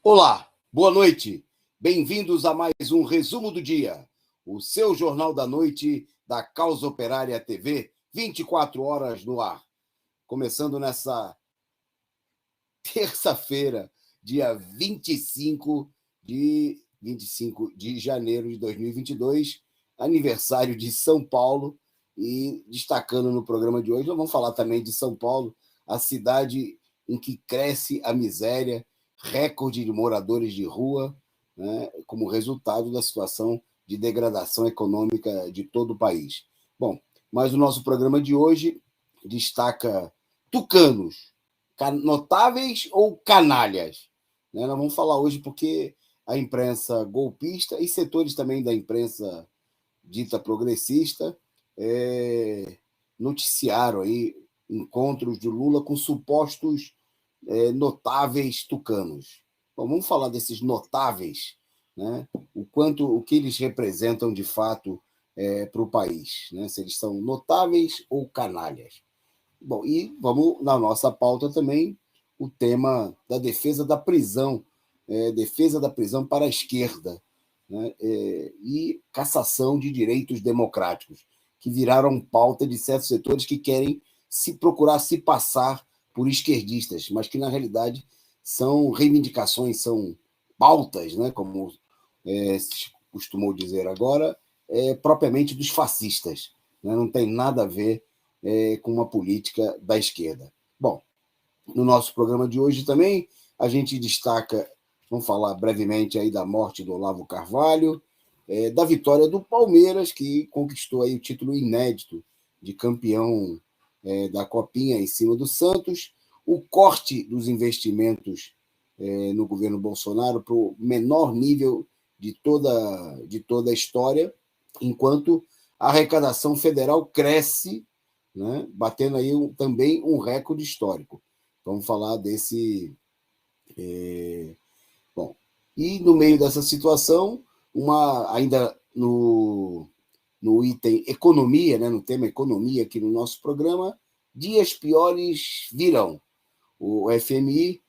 Olá, boa noite. Bem-vindos a mais um Resumo do Dia, o seu jornal da noite da Causa Operária TV, 24 horas no ar. Começando nessa terça-feira, dia 25 de janeiro de 2022, aniversário de São Paulo, e destacando no programa de hoje, nós vamos falar também de São Paulo, a cidade em que cresce a miséria, recorde de moradores de rua, né, como resultado da situação de degradação econômica de todo o país. Bom, mas o nosso programa de hoje destaca tucanos, notáveis ou canalhas. Né? Nós vamos falar hoje porque a imprensa golpista e setores também da imprensa dita progressista noticiaram aí encontros de Lula com supostos notáveis tucanos. Bom, vamos falar desses notáveis, né? O que eles representam de fato para o país, né? Se eles são notáveis ou canalhas. Bom, e vamos na nossa pauta também o tema da defesa da prisão, defesa da prisão para a esquerda, né? E cassação de direitos democráticos, que viraram pauta de certos setores que querem procurar se passar por esquerdistas, mas que, na realidade, são reivindicações, são pautas, né, como se costumou dizer agora, propriamente dos fascistas. Né, não tem nada a ver com uma política da esquerda. Bom, no nosso programa de hoje também, a gente destaca, vamos falar brevemente aí da morte do Olavo Carvalho, da vitória do Palmeiras, que conquistou aí o título inédito de campeão da Copinha em cima do Santos, o corte dos investimentos no governo Bolsonaro para o menor nível de toda a história, enquanto a arrecadação federal cresce, né, batendo aí também um recorde histórico. Vamos falar desse... Bom, e no meio dessa situação, ainda no item economia, né, no tema economia aqui no nosso programa, dias piores virão. O FMI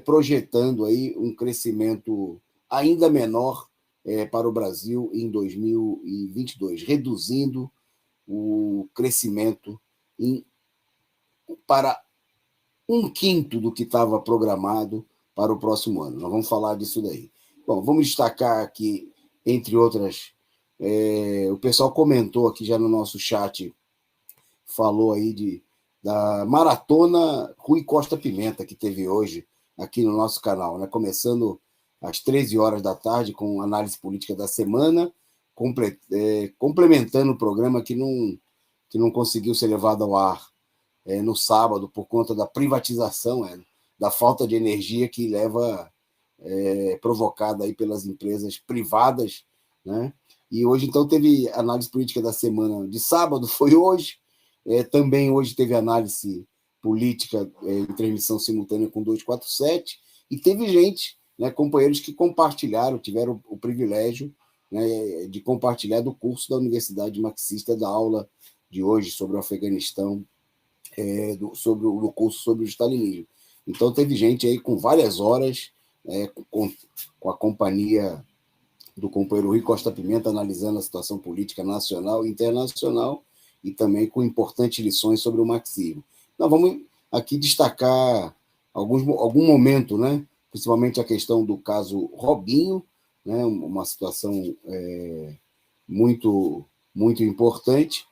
projetando aí um crescimento ainda menor para o Brasil em 2022, reduzindo o crescimento para 1/5 do que estava programado para o próximo ano. Nós vamos falar disso daí. Bom, vamos destacar aqui, entre outras, o pessoal comentou aqui já no nosso chat, falou aí da maratona Rui Costa Pimenta, que teve hoje aqui no nosso canal, né? Começando às 13 horas da tarde com análise política da semana, complementando o programa que não conseguiu ser levado ao ar no sábado por conta da privatização, da falta de energia que provocada aí pelas empresas privadas, né? E hoje, então, teve análise política da semana de sábado, foi hoje. Também hoje teve análise política em transmissão simultânea com 247, e teve gente, né, companheiros que compartilharam, tiveram o privilégio, né, de compartilhar do curso da Universidade Marxista, da aula de hoje sobre o Afeganistão, do curso sobre o stalinismo. Então, teve gente aí com várias horas, com a companhia do companheiro Rui Costa Pimenta, analisando a situação política nacional e internacional, e também com importantes lições sobre o marxismo. Nós vamos aqui destacar algum momento, né? Principalmente a questão do caso Robinho, né? Uma situação muito, muito importante,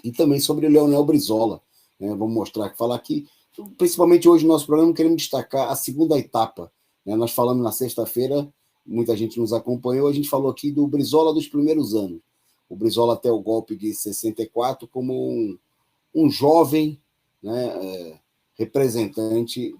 e também sobre o Leonel Brizola. Vamos falar aqui, principalmente hoje no nosso programa, queremos destacar a segunda etapa. Nós falamos na sexta-feira, muita gente nos acompanhou, a gente falou aqui do Brizola dos primeiros anos. O Brizola até o golpe de 64 como um jovem, né, representante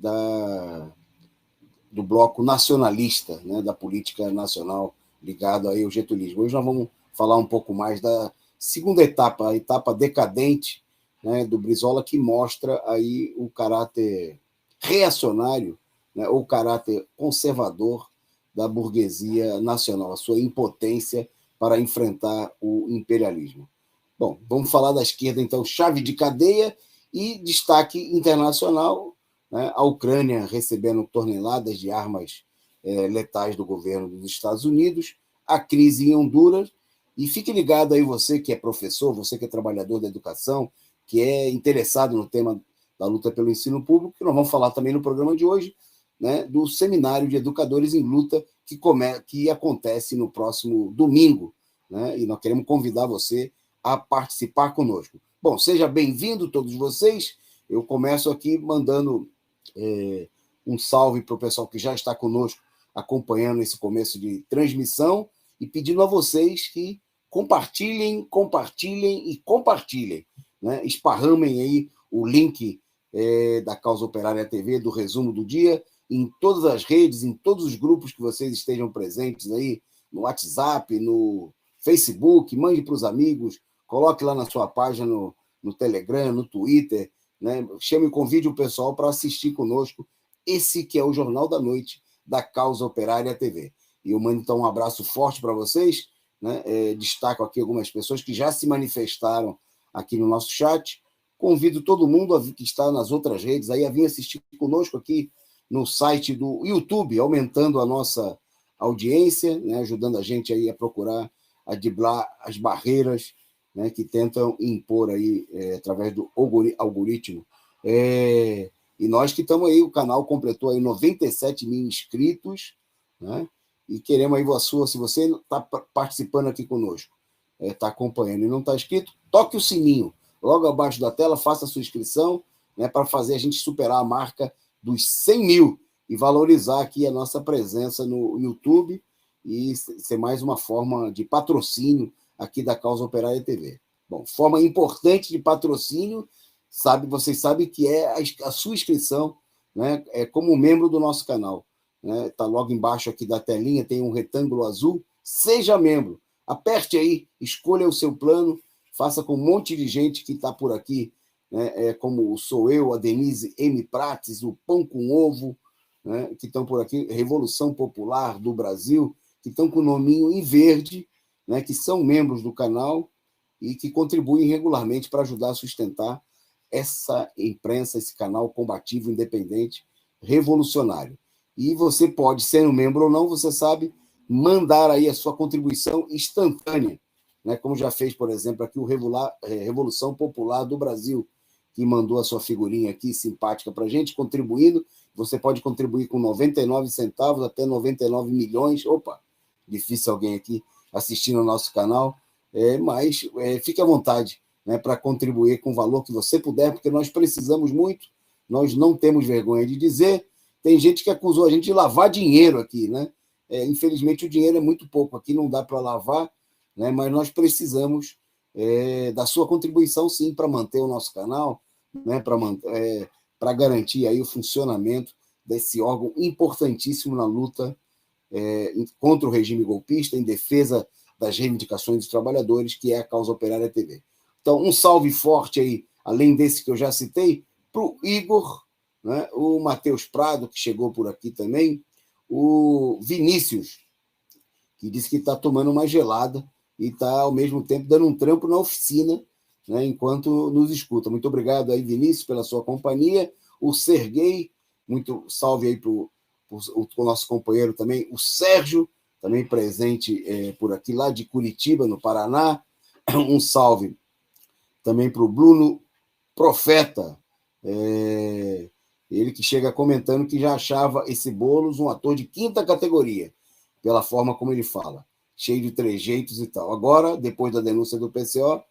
do bloco nacionalista, né, da política nacional ligado aí ao getulismo. Hoje nós vamos falar um pouco mais da segunda etapa, a etapa decadente, né, do Brizola, que mostra aí o caráter reacionário, né, ou o caráter conservador da burguesia nacional, a sua impotência para enfrentar o imperialismo. Bom, vamos falar da esquerda, então, chave de cadeia e destaque internacional, né, a Ucrânia recebendo toneladas de armas letais do governo dos Estados Unidos, a crise em Honduras, e fique ligado aí você que é professor, você que é trabalhador da educação, que é interessado no tema da luta pelo ensino público, que nós vamos falar também no programa de hoje, né, do Seminário de Educadores em Luta, que acontece no próximo domingo, né, e nós queremos convidar você a participar conosco. Bom, seja bem-vindo todos vocês. Eu começo aqui mandando um salve para o pessoal que já está conosco, acompanhando esse começo de transmissão, e pedindo a vocês que compartilhem, compartilhem e compartilhem, né? Esparramem aí o link da Causa Operária TV, do resumo do dia, em todas as redes, em todos os grupos que vocês estejam presentes aí, no WhatsApp, no Facebook, mande para os amigos, coloque lá na sua página no Telegram, no Twitter, né? Chame e convide o pessoal para assistir conosco esse que é o Jornal da Noite da Causa Operária TV. E eu mando então um abraço forte para vocês, né? Destaco aqui algumas pessoas que já se manifestaram aqui no nosso chat. Convido todo mundo que está nas outras redes aí a vir assistir conosco aqui no site do YouTube, aumentando a nossa audiência, né? Ajudando a gente aí a procurar, a driblar as barreiras, né, que tentam impor aí através do algoritmo. E nós que estamos aí, o canal completou aí 97 mil inscritos, né? E queremos aí a sua, se você está participando aqui conosco, está acompanhando e não está inscrito, toque o sininho logo abaixo da tela, faça a sua inscrição, né, para fazer a gente superar a marca dos 100 mil e valorizar aqui a nossa presença no YouTube e ser mais uma forma de patrocínio aqui da Causa Operária TV. Bom, forma importante de patrocínio, vocês sabem que é a sua inscrição, né, como membro do nosso canal. Está logo embaixo aqui da telinha, tem um retângulo azul, seja membro, aperte aí, escolha o seu plano, faça com um monte de gente que está por aqui, né, como sou eu, a Denise M. Prates, o Pão com Ovo, né, que estão por aqui, Revolução Popular do Brasil, que estão com o nominho em verde, né, que são membros do canal e que contribuem regularmente para ajudar a sustentar essa imprensa, esse canal combativo, independente, revolucionário. E você pode, sendo membro ou não, você sabe, mandar aí a sua contribuição instantânea, né? Como já fez, por exemplo, aqui o Revolução Popular do Brasil, que mandou a sua figurinha aqui, simpática para a gente, contribuindo. Você pode contribuir com 99 centavos até 99 milhões. Opa, difícil alguém aqui assistindo ao nosso canal, mas fique à vontade, né, para contribuir com o valor que você puder, porque nós precisamos muito, nós não temos vergonha de dizer. Tem gente que acusou a gente de lavar dinheiro aqui, né? Infelizmente, o dinheiro é muito pouco aqui, não dá para lavar, né? Mas nós precisamos da sua contribuição, sim, para manter o nosso canal, né? Para garantir aí o funcionamento desse órgão importantíssimo na luta contra o regime golpista, em defesa das reivindicações dos trabalhadores, que é a Causa Operária TV. Então, um salve forte aí, além desse que eu já citei, para o Igor, né, o Matheus Prado, que chegou por aqui também, o Vinícius, que disse que está tomando uma gelada e está, ao mesmo tempo, dando um trampo na oficina, né, enquanto nos escuta. Muito obrigado aí, Vinícius, pela sua companhia. O Serguei, muito salve aí para o nosso companheiro também, o Sérgio, também presente por aqui, lá de Curitiba, no Paraná. Um salve também para o Bruno Profeta, ele que chega comentando que já achava esse Boulos um ator de quinta categoria, pela forma como ele fala, cheio de trejeitos e tal. Agora, depois da denúncia do PCO,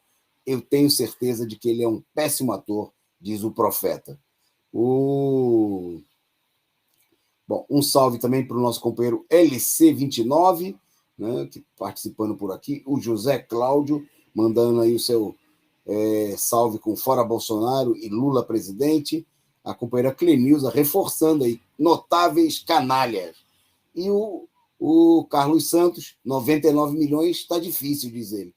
eu tenho certeza de que ele é um péssimo ator, diz o Profeta. Bom, um salve também para o nosso companheiro LC29, né, que participando por aqui, o José Cláudio, mandando aí o seu salve com Fora Bolsonaro e Lula presidente, a companheira Clenilza reforçando aí, notáveis canalhas. E o Carlos Santos, 99 milhões, está difícil, diz ele.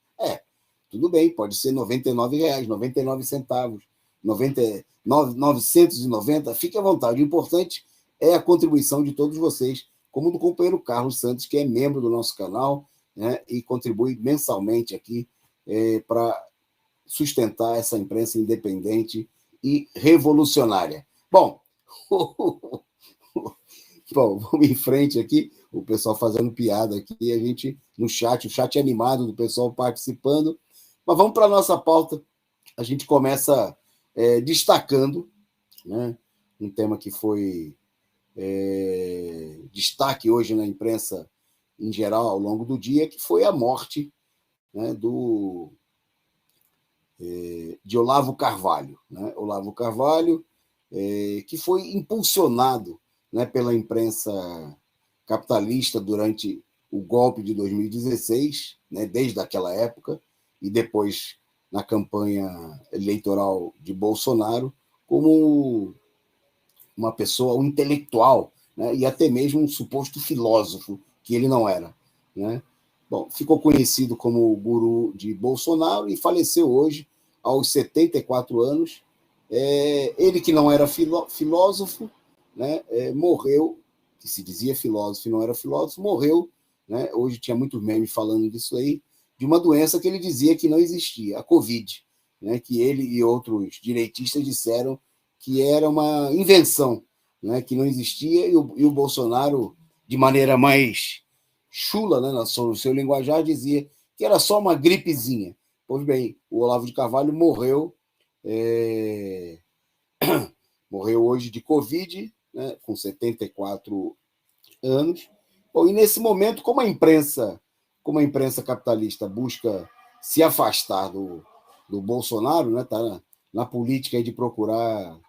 Tudo bem, pode ser R$99, 99 centavos, 990, fique à vontade. O importante é a contribuição de todos vocês, como do companheiro Carlos Santos, que é membro do nosso canal, né, e contribui mensalmente aqui para sustentar essa imprensa independente e revolucionária. Bom, Bom, vamos em frente aqui, o pessoal fazendo piada aqui, a gente no chat, o chat animado do pessoal participando. Mas vamos para a nossa pauta. A gente começa destacando, né, um tema que foi destaque hoje na imprensa em geral ao longo do dia, que foi a morte, né, de Olavo Carvalho. Né? Olavo Carvalho, que foi impulsionado, né, pela imprensa capitalista durante o golpe de 2016, né, desde aquela época, e depois na campanha eleitoral de Bolsonaro, como uma pessoa, um intelectual, né, e até mesmo um suposto filósofo, que ele não era. Né? Bom, ficou conhecido como o guru de Bolsonaro e faleceu hoje, aos 74 anos. Ele que não era filósofo, né, morreu, que se dizia filósofo e não era filósofo, morreu, né, hoje tinha muitos memes falando disso aí, de uma doença que ele dizia que não existia, a Covid, né, que ele e outros direitistas disseram que era uma invenção, né, que não existia, e o Bolsonaro, de maneira mais chula, né, no seu linguajar, dizia que era só uma gripezinha. Pois bem, o Olavo de Carvalho morreu, morreu hoje de Covid, né, com 74 anos. Bom, e nesse momento, como a imprensa capitalista busca se afastar do Bolsonaro, né, tá na política de procurar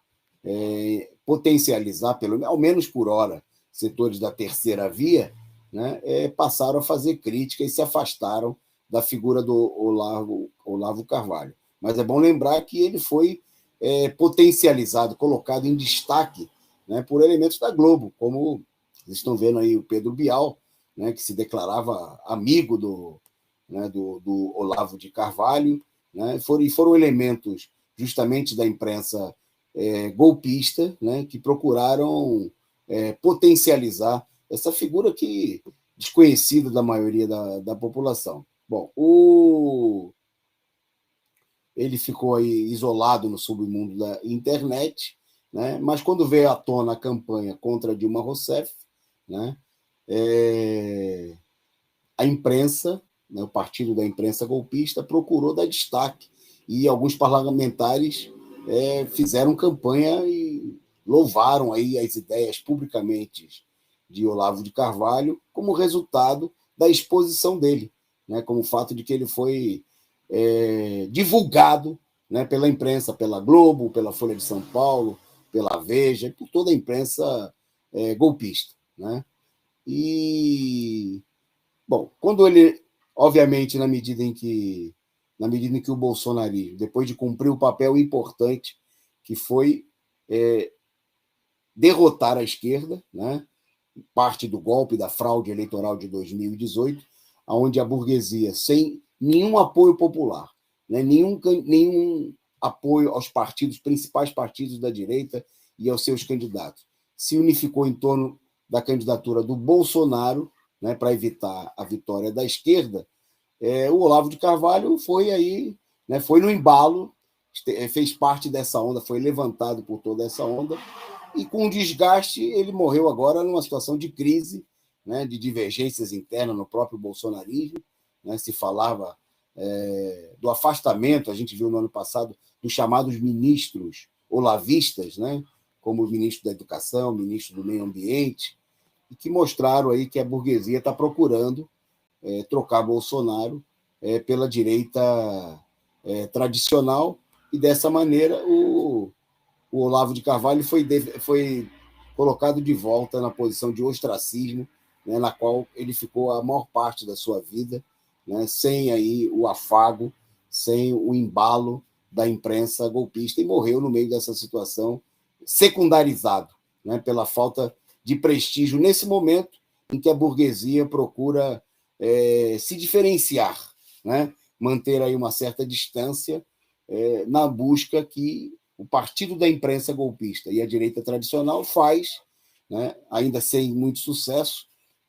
potencializar, ao menos por hora, setores da terceira via, né, passaram a fazer crítica e se afastaram da figura do Olavo Carvalho. Mas é bom lembrar que ele foi potencializado, colocado em destaque, né, por elementos da Globo, como vocês estão vendo aí o Pedro Bial, né, que se declarava amigo do Olavo de Carvalho, né, foram elementos justamente da imprensa golpista, né, que procuraram potencializar essa figura que desconhecida da maioria da população. Bom, ele ficou aí isolado no submundo da internet, né, mas quando veio à tona a campanha contra Dilma Rousseff, né, a imprensa, né, o partido da imprensa golpista, procurou dar destaque, e alguns parlamentares fizeram campanha e louvaram aí as ideias publicamente de Olavo de Carvalho como resultado da exposição dele, né, como o fato de que ele foi divulgado, né, pela imprensa, pela Globo, pela Folha de São Paulo, pela Veja, por toda a imprensa golpista. Né? E, bom, quando ele, obviamente, na medida em que o bolsonarismo, depois de cumprir o papel importante que foi derrotar a esquerda, né, parte do golpe da fraude eleitoral de 2018, onde a burguesia, sem nenhum apoio popular, né, nenhum apoio aos principais partidos da direita e aos seus candidatos, se unificou em torno da candidatura do Bolsonaro, né, para evitar a vitória da esquerda. O Olavo de Carvalho foi aí, né, foi no embalo, fez parte dessa onda, foi levantado por toda essa onda, e com o desgaste ele morreu agora numa situação de crise, né, de divergências internas no próprio bolsonarismo, né, se falava do afastamento, a gente viu no ano passado, dos chamados ministros olavistas, né, como o ministro da Educação, o ministro do Meio Ambiente, e que mostraram aí que a burguesia está procurando trocar Bolsonaro pela direita tradicional, e dessa maneira o Olavo de Carvalho foi colocado de volta na posição de ostracismo, né, na qual ele ficou a maior parte da sua vida, né, sem aí o afago, sem o embalo da imprensa golpista, e morreu no meio dessa situação, secundarizado, né, pela falta de prestígio nesse momento em que a burguesia procura se diferenciar, né, manter aí uma certa distância na busca que o partido da imprensa golpista e a direita tradicional faz, né, ainda sem muito sucesso,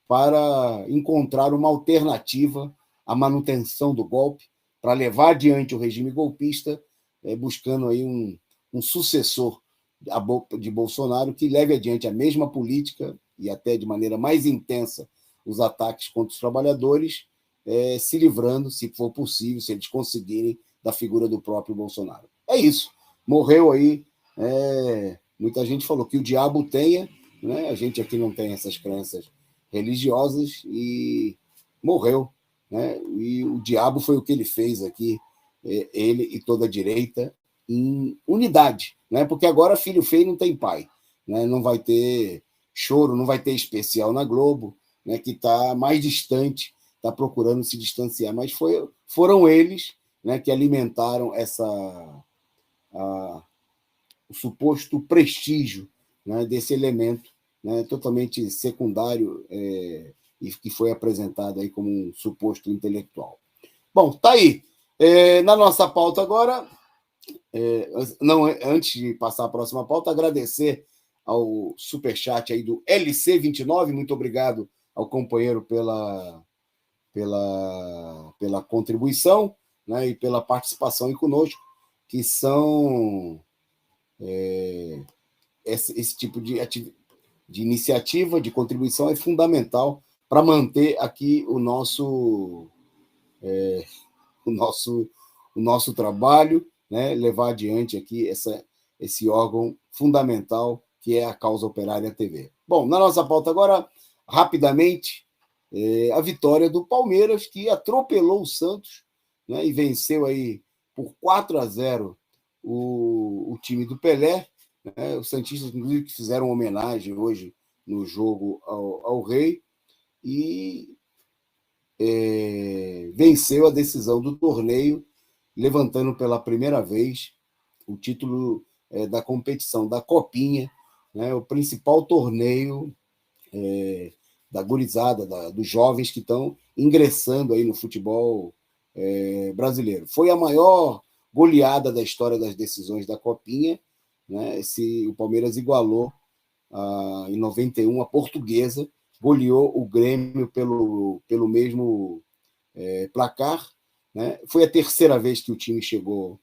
para encontrar uma alternativa à manutenção do golpe, para levar adiante o regime golpista, buscando aí um sucessor de Bolsonaro que leve adiante a mesma política e até de maneira mais intensa os ataques contra os trabalhadores, se livrando, se for possível, se eles conseguirem, da figura do próprio Bolsonaro. É isso. Morreu aí. Muita gente falou que o diabo tenha, né? A gente aqui não tem essas crenças religiosas e morreu, né? E o diabo foi o que ele fez aqui, ele e toda a direita, em unidade, né? Porque agora filho feio não tem pai, né? Não vai ter choro, não vai ter especial na Globo, né? Que está mais distante, está procurando se distanciar, mas foram eles, né, que alimentaram o suposto prestígio, né, desse elemento, né, totalmente secundário, e que foi apresentado aí como um suposto intelectual. Bom, tá aí. Na nossa pauta agora, não, antes de passar a próxima pauta, agradecer ao superchat aí do LC29, muito obrigado ao companheiro pela contribuição, né, e pela participação aí conosco, que são esse tipo de iniciativa, de contribuição é fundamental para manter aqui o nosso trabalho, né, levar adiante aqui esse órgão fundamental que é a Causa Operária TV. Bom, na nossa pauta agora, rapidamente, a vitória do Palmeiras, que atropelou o Santos, né, e venceu aí por 4-0 o time do Pelé, né, os santistas, inclusive, que fizeram homenagem hoje no jogo ao Rei, e venceu a decisão do torneio, levantando pela primeira vez o título da competição, da Copinha, né, o principal torneio da gurizada, dos jovens que estão ingressando aí no futebol brasileiro. Foi a maior goleada da história das decisões da Copinha, né? O Palmeiras igualou em 91 a Portuguesa, goleou o Grêmio pelo mesmo placar, né? Foi a terceira vez que o time chegou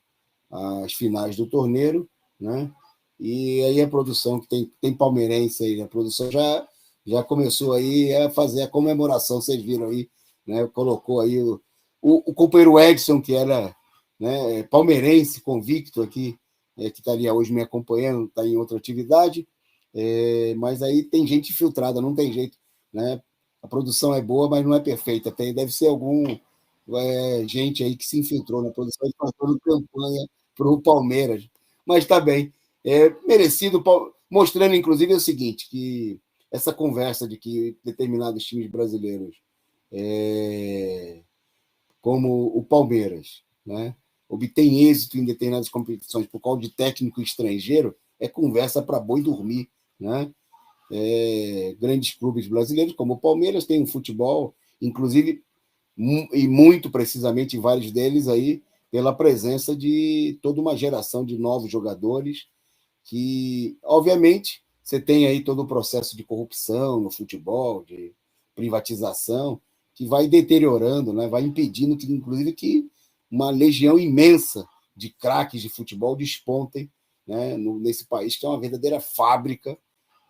às finais do torneio, né? E aí a produção, que tem palmeirense aí, a produção já começou aí a fazer a comemoração, vocês viram aí, né? Colocou aí o companheiro Edson, que era, né, palmeirense, convicto aqui, que estaria hoje me acompanhando, está em outra atividade, mas aí tem gente filtrada, não tem jeito, né? A produção é boa, mas não é perfeita. Deve ser algum gente aí que se infiltrou na produção e fazendo campanha para o Palmeiras. Mas está bem. Merecido, mostrando, inclusive, o seguinte, que essa conversa de que determinados times brasileiros, como o Palmeiras, né, obtém êxito em determinadas competições por causa de técnico estrangeiro, é conversa para boi dormir, né? Grandes clubes brasileiros, como o Palmeiras, têm um futebol, inclusive, e muito precisamente vários deles aí, pela presença de toda uma geração de novos jogadores que, obviamente, você tem aí todo o processo de corrupção no futebol, de privatização, que vai deteriorando, né? Vai impedindo que, inclusive, que uma legião imensa de craques de futebol despontem, né, nesse país, que é uma verdadeira fábrica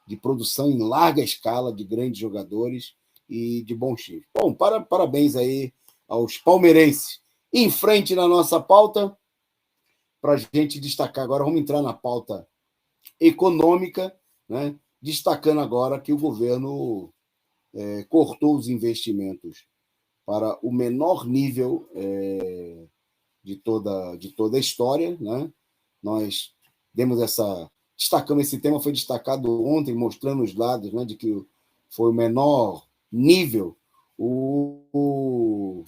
de produção em larga escala de grandes jogadores e de bons times. Bom, parabéns aí aos palmeirenses. Em frente na nossa pauta, para a gente destacar agora, vamos entrar na pauta econômica, né? Destacando agora que o governo cortou os investimentos para o menor nível de toda a história, né? Nós destacamos esse tema, foi destacado ontem, mostrando os dados, né, de que foi o menor nível. O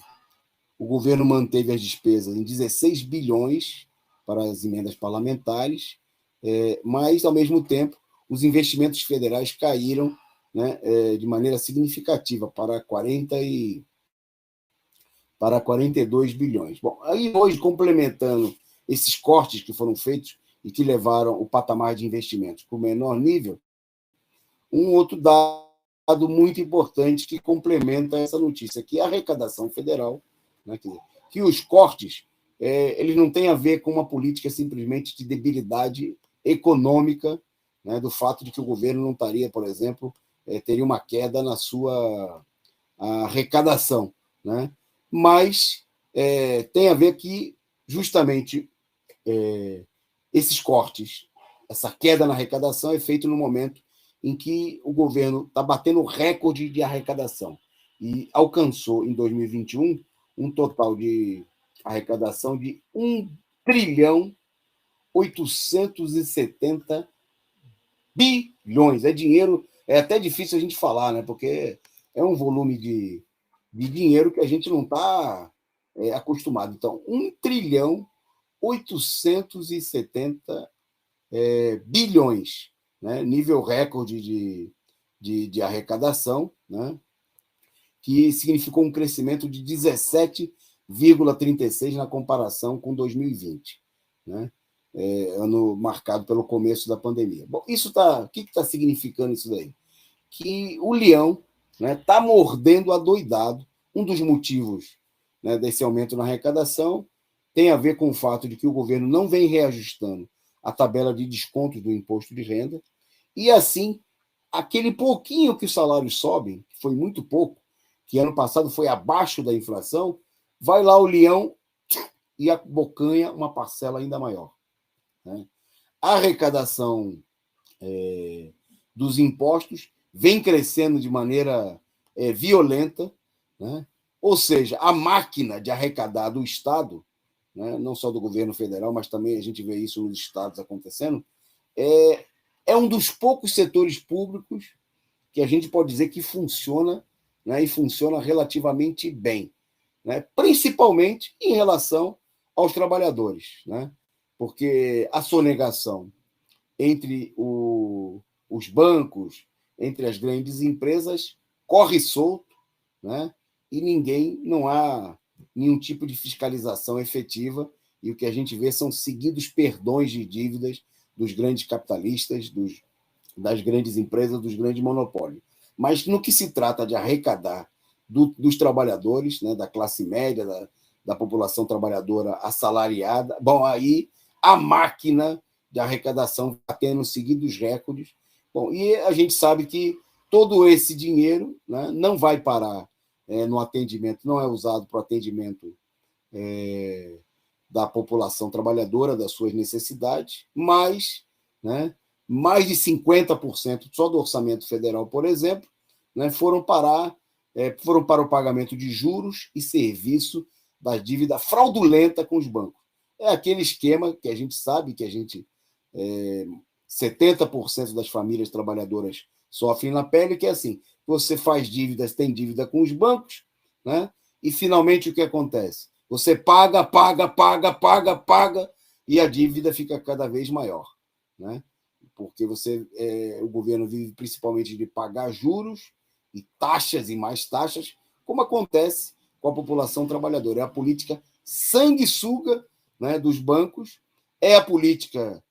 governo manteve as despesas em 16 bilhões para as emendas parlamentares, mas, ao mesmo tempo, os investimentos federais caíram, né, de maneira significativa para 42 bilhões. Bom, aí hoje, complementando esses cortes que foram feitos e que levaram o patamar de investimentos para o menor nível, um outro dado muito importante que complementa essa notícia, que é a arrecadação federal, né, que os cortes eles não têm a ver com uma política simplesmente de debilidade econômica, né, do fato de que o governo não estaria, por exemplo, teria uma queda na sua arrecadação, né? Mas tem a ver que, justamente, esses cortes, essa queda na arrecadação é feito no momento em que o governo está batendo recorde de arrecadação e alcançou, em 2021, um total de arrecadação de 1,870 bilhões. É dinheiro, é até difícil a gente falar, né? Porque é um volume de dinheiro que a gente não está acostumado. Então, 1,870 bilhões, né? Nível recorde de arrecadação, né? Que significou um crescimento de 17,36% na comparação com 2020, né? Ano marcado pelo começo da pandemia. Bom, o que está significando isso daí? Que o leão está, né, mordendo adoidado. Um dos motivos, né, desse aumento na arrecadação tem a ver com o fato de que o governo não vem reajustando a tabela de descontos do imposto de renda, e assim, aquele pouquinho que os salários sobem, que foi muito pouco, que ano passado foi abaixo da inflação, vai lá o leão e abocanha uma parcela ainda maior, né? A arrecadação dos impostos vem crescendo de maneira violenta, né? Ou seja, a máquina de arrecadar do Estado, né, não só do governo federal, mas também a gente vê isso nos estados acontecendo, é um dos poucos setores públicos que a gente pode dizer que funciona, né, e funciona relativamente bem, né, principalmente em relação aos trabalhadores, né, porque a sonegação entre os bancos, entre as grandes empresas, corre solto, né, e não há nenhum tipo de fiscalização efetiva, e o que a gente vê são seguidos perdões de dívidas dos grandes capitalistas, das grandes empresas, dos grandes monopólios. Mas no que se trata de arrecadar dos trabalhadores, né, da classe média, da população trabalhadora assalariada, bom, aí a máquina de arrecadação está tendo seguidos recordes. Bom, e a gente sabe que todo esse dinheiro, né, não vai parar no atendimento, não é usado para o atendimento da população trabalhadora, das suas necessidades, mas, né, mais de 50% só do orçamento federal, por exemplo, né, foram para o pagamento de juros e serviço da dívida fraudulenta com os bancos. É aquele esquema que a gente sabe que 70% das famílias trabalhadoras sofrem na pele, que é assim: você faz dívidas, tem dívida com os bancos, né? E finalmente o que acontece? Você paga, e a dívida fica cada vez maior, né? Porque o governo vive principalmente de pagar juros e taxas e mais taxas, como acontece com a população trabalhadora. É a política sanguessuga, né, dos bancos, é a política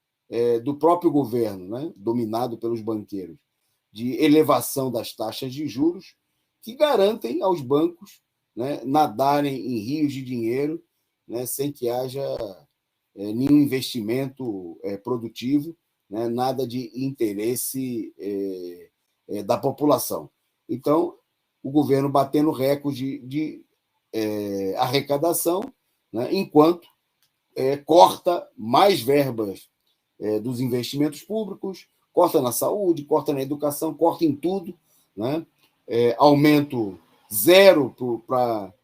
do próprio governo, né, dominado pelos banqueiros, de elevação das taxas de juros, que garantem aos bancos, né, nadarem em rios de dinheiro, né, sem que haja nenhum investimento produtivo, né, nada de interesse da população. Então, o governo batendo recorde de arrecadação, né, enquanto corta mais verbas dos investimentos públicos, corta na saúde, corta na educação, corta em tudo, né? Aumento zero para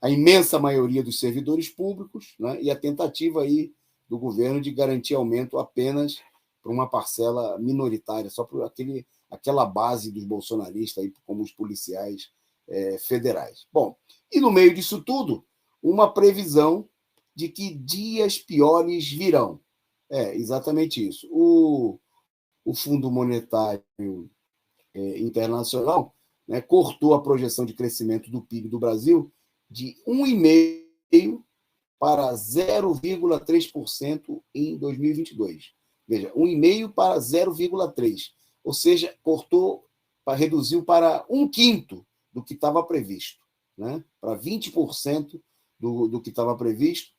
a imensa maioria dos servidores públicos, né? E a tentativa aí do governo de garantir aumento apenas para uma parcela minoritária, só para aquela base dos bolsonaristas, aí, como os policiais federais. Bom, e no meio disso tudo, uma previsão de que dias piores virão. Exatamente isso. O Fundo Monetário Internacional, né, cortou a projeção de crescimento do PIB do Brasil de 1,5% para 0,3% em 2022. Veja, 1,5% para 0,3%. Ou seja, reduziu para um quinto do que estava previsto, né? Para 20% do que estava previsto.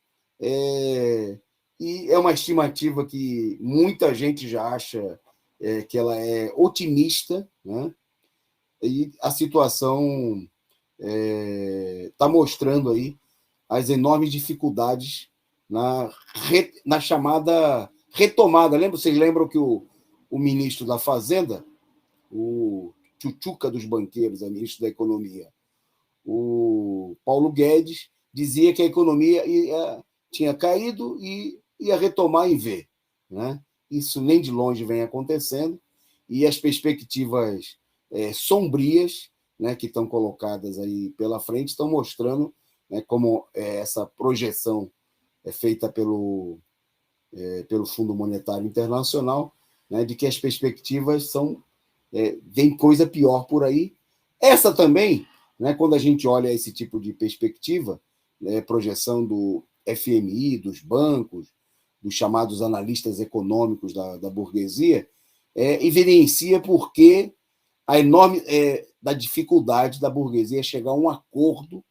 E é uma estimativa que muita gente já acha que ela é otimista, né? E a situação está mostrando aí as enormes dificuldades na chamada retomada. Vocês lembram que o ministro da Fazenda, o tchutchuca dos banqueiros, o ministro da Economia, o Paulo Guedes, dizia que a economia tinha caído e ia retomar em V, né? Isso nem de longe vem acontecendo, e as perspectivas sombrias, né, que estão colocadas aí pela frente estão mostrando, né, como essa projeção feita pelo Fundo Monetário Internacional, né, de que as perspectivas vem coisa pior por aí. Essa também, né, quando a gente olha esse tipo de perspectiva, projeção do FMI, dos bancos, dos chamados analistas econômicos da burguesia, evidencia porque a enorme da dificuldade da burguesia chegar a um acordo,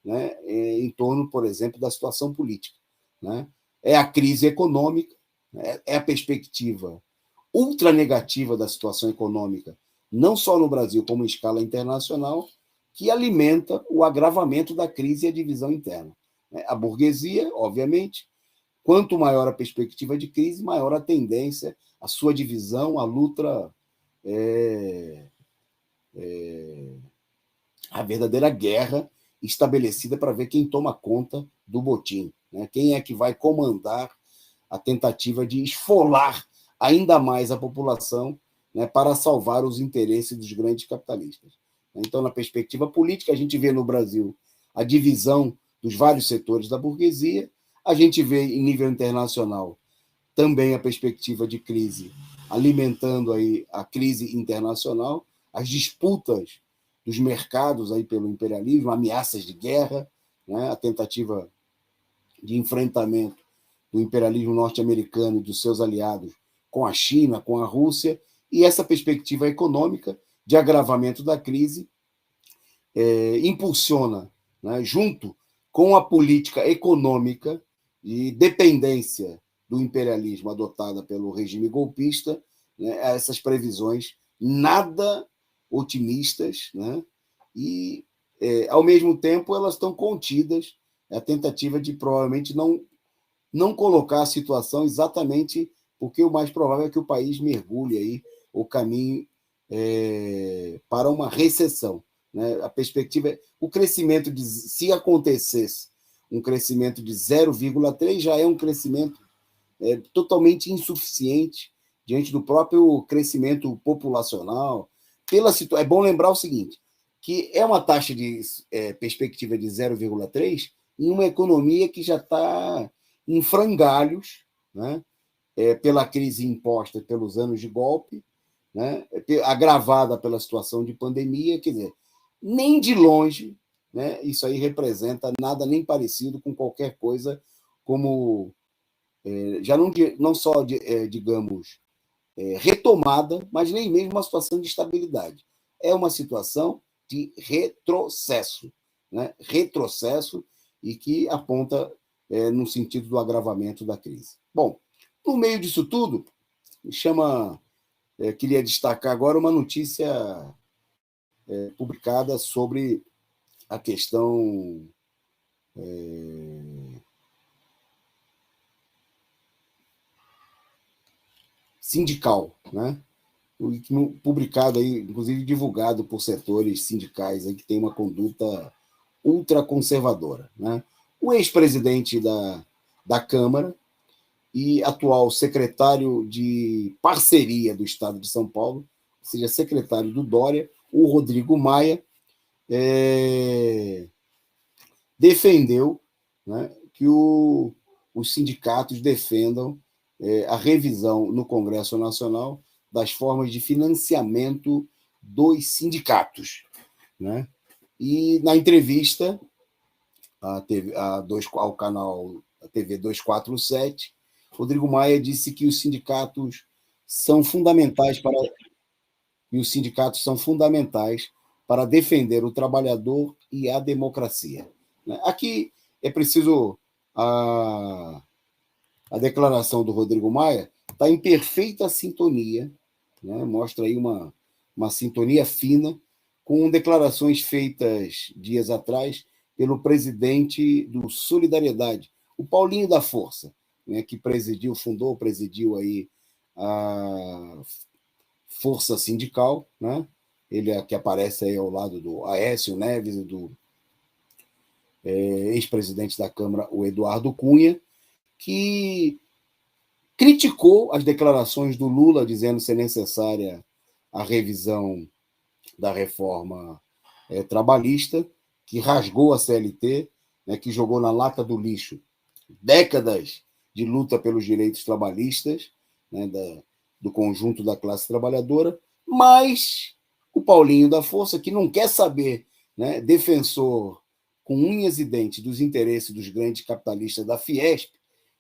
né, em torno, por exemplo, da situação política, né? É a crise econômica, é a perspectiva ultra negativa da situação econômica, não só no Brasil, como em escala internacional, que alimenta o agravamento da crise e a divisão interna. A burguesia, obviamente, quanto maior a perspectiva de crise, maior a tendência, a sua divisão, a luta, a verdadeira guerra estabelecida para ver quem toma conta do botim, né? Quem é que vai comandar a tentativa de esfolar ainda mais a população, né, para salvar os interesses dos grandes capitalistas. Então, na perspectiva política, a gente vê no Brasil a divisão dos vários setores da burguesia, a gente vê em nível internacional também a perspectiva de crise alimentando aí a crise internacional, as disputas dos mercados aí pelo imperialismo, ameaças de guerra, né, a tentativa de enfrentamento do imperialismo norte-americano e dos seus aliados com a China, com a Rússia, e essa perspectiva econômica de agravamento da crise impulsiona, né, junto com a política econômica de dependência do imperialismo adotada pelo regime golpista, né, essas previsões nada otimistas, né, e, ao mesmo tempo, elas estão contidas, a tentativa de provavelmente não colocar a situação exatamente porque o mais provável é que o país mergulhe aí o caminho para uma recessão, né? A perspectiva o crescimento se acontecesse um crescimento de 0,3 já é um crescimento totalmente insuficiente diante do próprio crescimento populacional. É bom lembrar o seguinte, que é uma taxa de perspectiva de 0,3 em uma economia que já está em frangalhos, né, pela crise imposta pelos anos de golpe, né, agravada pela situação de pandemia, quer dizer, nem de longe, né, isso aí representa nada nem parecido com qualquer coisa como, já não só, digamos, retomada, mas nem mesmo uma situação de estabilidade. É uma situação de retrocesso, né? Retrocesso e que aponta no sentido do agravamento da crise. Bom, no meio disso tudo, queria destacar agora uma notícia publicada sobre a questão sindical, né? Publicado aí, inclusive divulgado por setores sindicais aí que tem uma conduta ultraconservadora, né? O ex-presidente da Câmara e atual secretário de parceria do Estado de São Paulo, ou seja, secretário do Dória, o Rodrigo Maia, defendeu, né, que os sindicatos defendam a revisão no Congresso Nacional das formas de financiamento dos sindicatos, né? E na entrevista ao canal TV 247, Rodrigo Maia disse que os sindicatos são fundamentais para defender o trabalhador e a democracia. Aqui é preciso a declaração do Rodrigo Maia está em perfeita sintonia, né? Mostra aí uma uma sintonia fina com declarações feitas dias atrás pelo presidente do Solidariedade, o Paulinho da Força, né, que presidiu aí a Força Sindical, né? Ele é que aparece aí ao lado do Aécio Neves e do ex-presidente da Câmara, o Eduardo Cunha, que criticou as declarações do Lula dizendo ser necessária a revisão da reforma trabalhista, que rasgou a CLT, né, que jogou na lata do lixo décadas de luta pelos direitos trabalhistas, né, do conjunto da classe trabalhadora, mas o Paulinho da Força, que não quer saber, né, defensor com unhas e dentes dos interesses dos grandes capitalistas da Fiesp,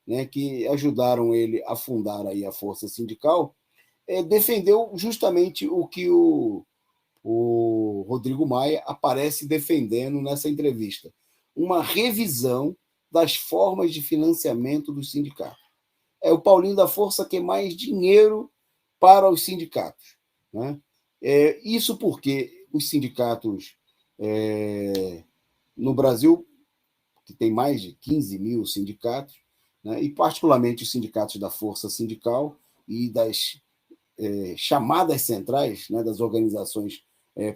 né, que ajudaram ele a fundar aí a Força Sindical, defendeu justamente o que o Rodrigo Maia aparece defendendo nessa entrevista: uma revisão das formas de financiamento dos sindicatos. É o Paulinho da Força quer mais dinheiro para os sindicatos, né? Isso porque os sindicatos no Brasil, que tem mais de 15 mil sindicatos, né, e particularmente os sindicatos da Força Sindical e das chamadas centrais, né, das organizações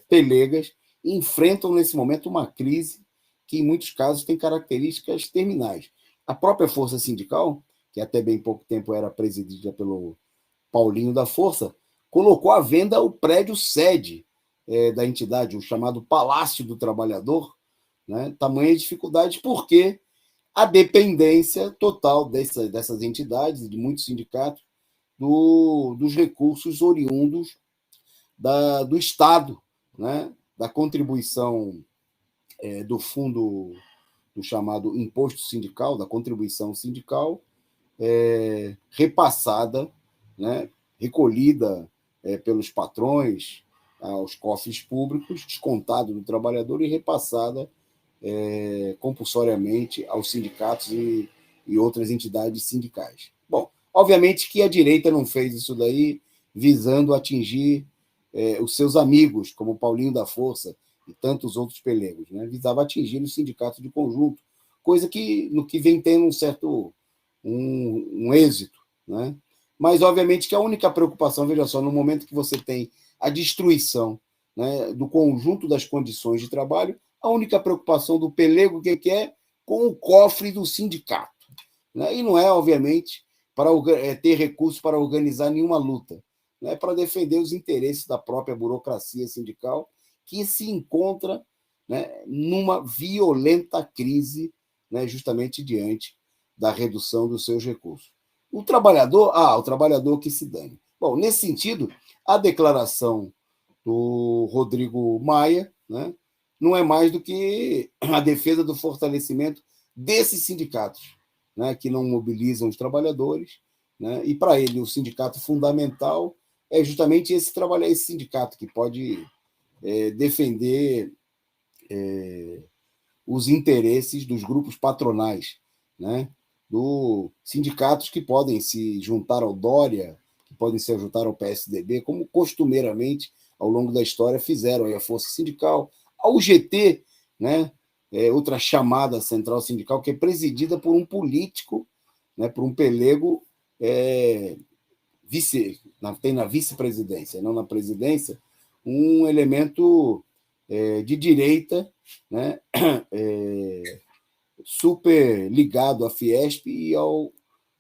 pelegas, enfrentam nesse momento uma crise que, em muitos casos, tem características terminais. A própria Força Sindical, que até bem pouco tempo era presidida pelo Paulinho da Força, colocou à venda o prédio sede da entidade, o chamado Palácio do Trabalhador, né? Tamanha dificuldade, porque a dependência total dessas entidades, de muitos sindicatos, dos recursos oriundos do Estado, né? Da contribuição do fundo do chamado imposto sindical, da contribuição sindical, repassada, né? Recolhida pelos patrões aos cofres públicos, descontada do trabalhador e repassada compulsoriamente aos sindicatos e outras entidades sindicais. Bom, obviamente que a direita não fez isso daí visando atingir os seus amigos, como Paulinho da Força e tantos outros pelegos, né? Visava atingir os sindicatos de conjunto, coisa que no que vem tendo um certo êxito, né? Mas obviamente que a única preocupação, veja só, no momento que você tem a destruição, né, do conjunto das condições de trabalho, a única preocupação do pelego que é com o cofre do sindicato, né? E não é, obviamente, para ter recursos para organizar nenhuma luta, né? Para defender os interesses da própria burocracia sindical, que se encontra, né, numa violenta crise, né, justamente diante da redução dos seus recursos. O trabalhador que se dane. Bom, nesse sentido, a declaração do Rodrigo Maia, né, não é mais do que a defesa do fortalecimento desses sindicatos, né, que não mobilizam os trabalhadores, né, e para ele o sindicato fundamental é justamente esse sindicato que pode defender os interesses dos grupos patronais, né, dos sindicatos que podem se juntar ao Dória, que podem se juntar ao PSDB, como costumeiramente ao longo da história fizeram aí a Força Sindical, a UGT, né, outra chamada central sindical, que é presidida por um político, né, por um pelego tem na vice-presidência, não na presidência, um elemento de direita, né, super ligado à Fiesp e ao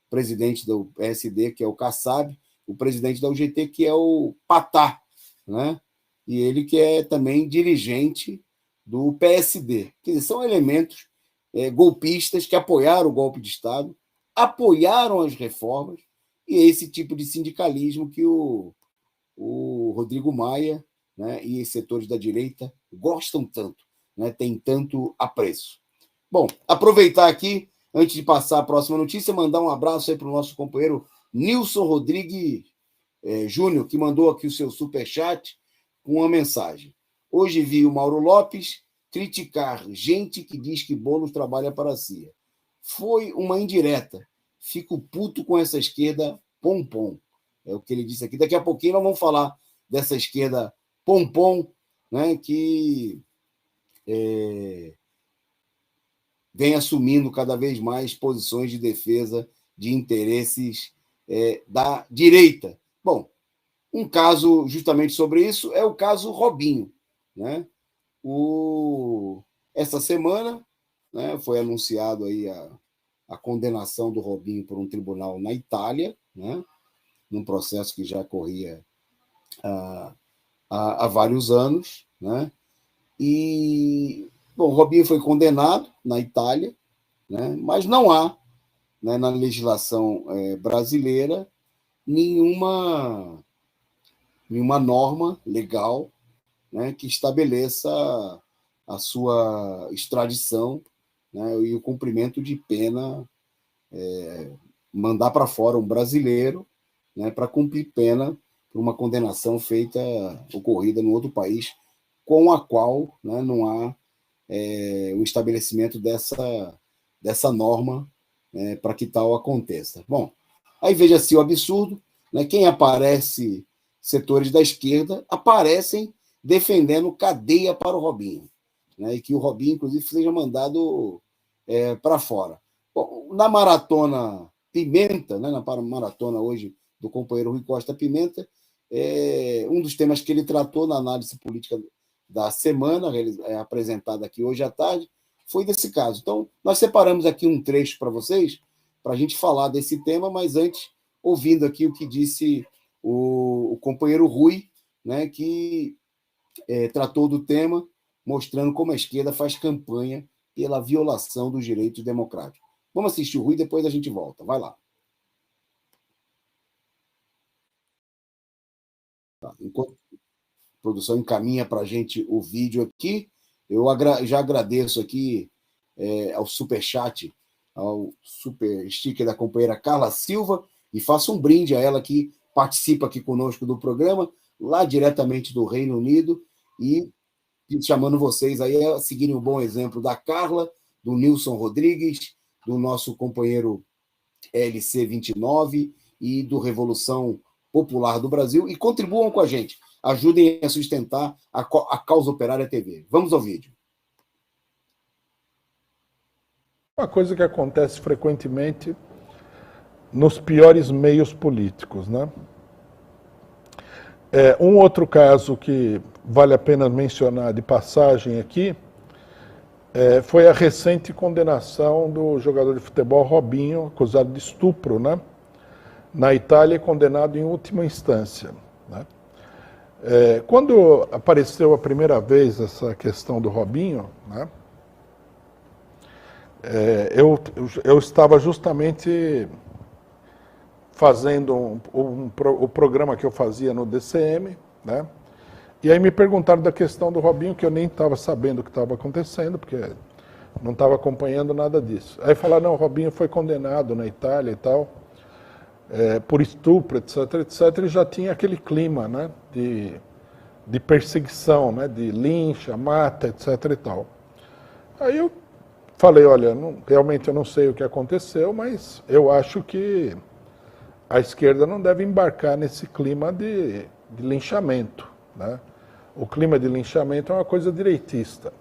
presidente do PSD, que é o Kassab, o presidente da UGT, que é o Patá, né? E ele que é também dirigente do PSD. Quer dizer, são elementos golpistas que apoiaram o golpe de Estado, apoiaram as reformas, e é esse tipo de sindicalismo que o Rodrigo Maia, né, e setores da direita gostam tanto, né, tem tanto apreço. Bom, aproveitar aqui, antes de passar a próxima notícia, mandar um abraço aí para o nosso companheiro Nilson Rodrigues Júnior, que mandou aqui o seu superchat com uma mensagem. Hoje vi o Mauro Lopes criticar gente que diz que Boulos trabalha para a CIA. Foi uma indireta. Fico puto com essa esquerda pompom. É o que ele disse aqui. Daqui a pouquinho nós vamos falar dessa esquerda pompom, né, que vem assumindo cada vez mais posições de defesa de interesses da direita. Bom, um caso justamente sobre isso é o caso Robinho, né? Essa semana, né, foi anunciado aí a condenação do Robinho por um tribunal na Itália, né, num processo que já corria há vários anos, né? E bom, o Robinho foi condenado na Itália, né, mas não há, né, na legislação brasileira nenhuma norma legal, né, que estabeleça a sua extradição, né, e o cumprimento de pena, mandar para fora um brasileiro, né, para cumprir pena por uma condenação ocorrida no outro país, com a qual, né, não há o estabelecimento dessa norma, para que tal aconteça. Bom, aí veja-se o absurdo, né, quem aparece, setores da esquerda, aparecem defendendo cadeia para o Robinho, né, e que o Robinho, inclusive, seja mandado para fora. Bom, na maratona Pimenta, né, na maratona hoje do companheiro Rui Costa Pimenta, um dos temas que ele tratou na análise política da semana, apresentada aqui hoje à tarde, foi desse caso. Então, nós separamos aqui um trecho para vocês, para a gente falar desse tema, mas antes, ouvindo aqui o que disse o companheiro Rui, né, que tratou do tema, mostrando como a esquerda faz campanha pela violação dos direitos democráticos. Vamos assistir o Rui, depois a gente volta. Vai lá. Tá. Enquanto a produção encaminha para a gente o vídeo aqui, eu já agradeço aqui ao superchat, ao super sticker da companheira Carla Silva, e faço um brinde a ela que participa aqui conosco do programa, lá diretamente do Reino Unido, e chamando vocês aí a seguirem o bom exemplo da Carla, do Nilson Rodrigues, do nosso companheiro LC29 e do Revolução Popular do Brasil, e contribuam com a gente, ajudem a sustentar a Causa Operária TV. Vamos ao vídeo. Uma coisa que acontece frequentemente nos piores meios políticos, né? Um outro caso que vale a pena mencionar de passagem aqui foi a recente condenação do jogador de futebol Robinho, acusado de estupro, né? Na Itália, condenado em última instância, né? Quando apareceu a primeira vez essa questão do Robinho, né? Eu estava justamente fazendo o programa que eu fazia no DCM, né? E aí me perguntaram da questão do Robinho, que eu nem estava sabendo o que estava acontecendo, porque não estava acompanhando nada disso. Aí falaram, não, o Robinho foi condenado na Itália e tal, por estupro, etc, etc, e já tinha aquele clima, né, de perseguição, né, de lincha, mata, etc e tal. Aí eu falei, olha, realmente eu não sei o que aconteceu, mas eu acho que a esquerda não deve embarcar nesse clima de linchamento, né? O clima de linchamento é uma coisa direitista.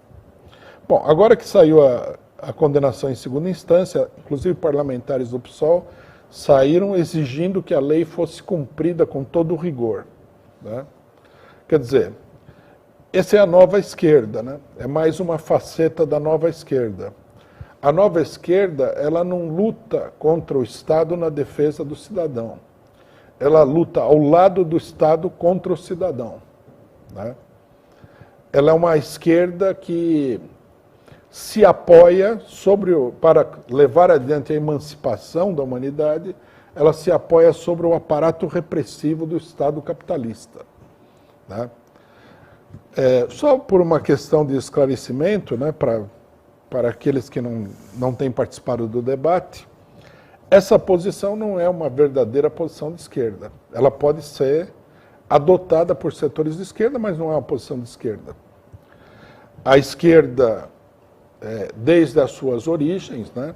Bom, agora que saiu a condenação em segunda instância, inclusive parlamentares do PSOL saíram exigindo que a lei fosse cumprida com todo o rigor, né? Quer dizer, essa é a nova esquerda, né? É mais uma faceta da nova esquerda. A nova esquerda, ela não luta contra o Estado na defesa do cidadão. Ela luta ao lado do Estado contra o cidadão, né? Ela é uma esquerda que se apoia para levar adiante a emancipação da humanidade, ela se apoia sobre o aparato repressivo do Estado capitalista, né? Só por uma questão de esclarecimento, né, para aqueles que não têm participado do debate, essa posição não é uma verdadeira posição de esquerda. Ela pode ser adotada por setores de esquerda, mas não é uma posição de esquerda. A esquerda, desde as suas origens, né,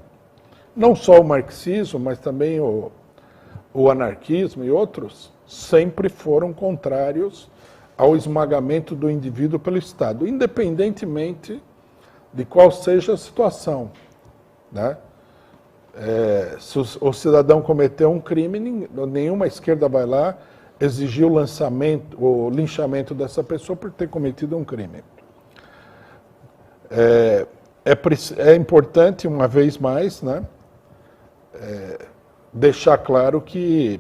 não só o marxismo, mas também o anarquismo e outros, sempre foram contrários ao esmagamento do indivíduo pelo Estado, independentemente de qual seja a situação, né? Se o cidadão cometeu um crime, nenhuma esquerda vai lá exigir o linchamento dessa pessoa por ter cometido um crime. É importante, uma vez mais, né, deixar claro que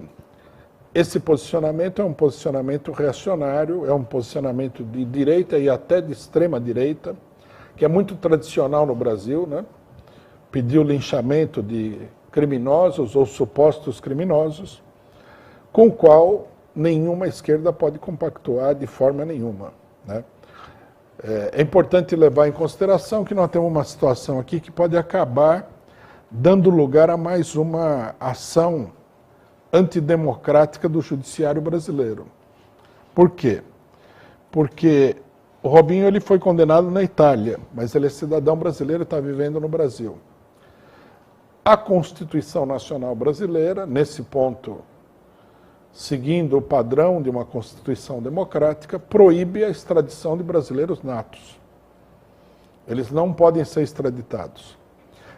esse posicionamento é um posicionamento reacionário, é um posicionamento de direita e até de extrema direita, que é muito tradicional no Brasil, né? Pedir o linchamento de criminosos ou supostos criminosos, com o qual nenhuma esquerda pode compactuar de forma nenhuma, né? É importante levar em consideração que nós temos uma situação aqui que pode acabar dando lugar a mais uma ação antidemocrática do judiciário brasileiro. Por quê? Porque o Robinho ele foi condenado na Itália, mas ele é cidadão brasileiro e está vivendo no Brasil. A Constituição Nacional Brasileira, nesse ponto, seguindo o padrão de uma Constituição democrática, proíbe a extradição de brasileiros natos. Eles não podem ser extraditados.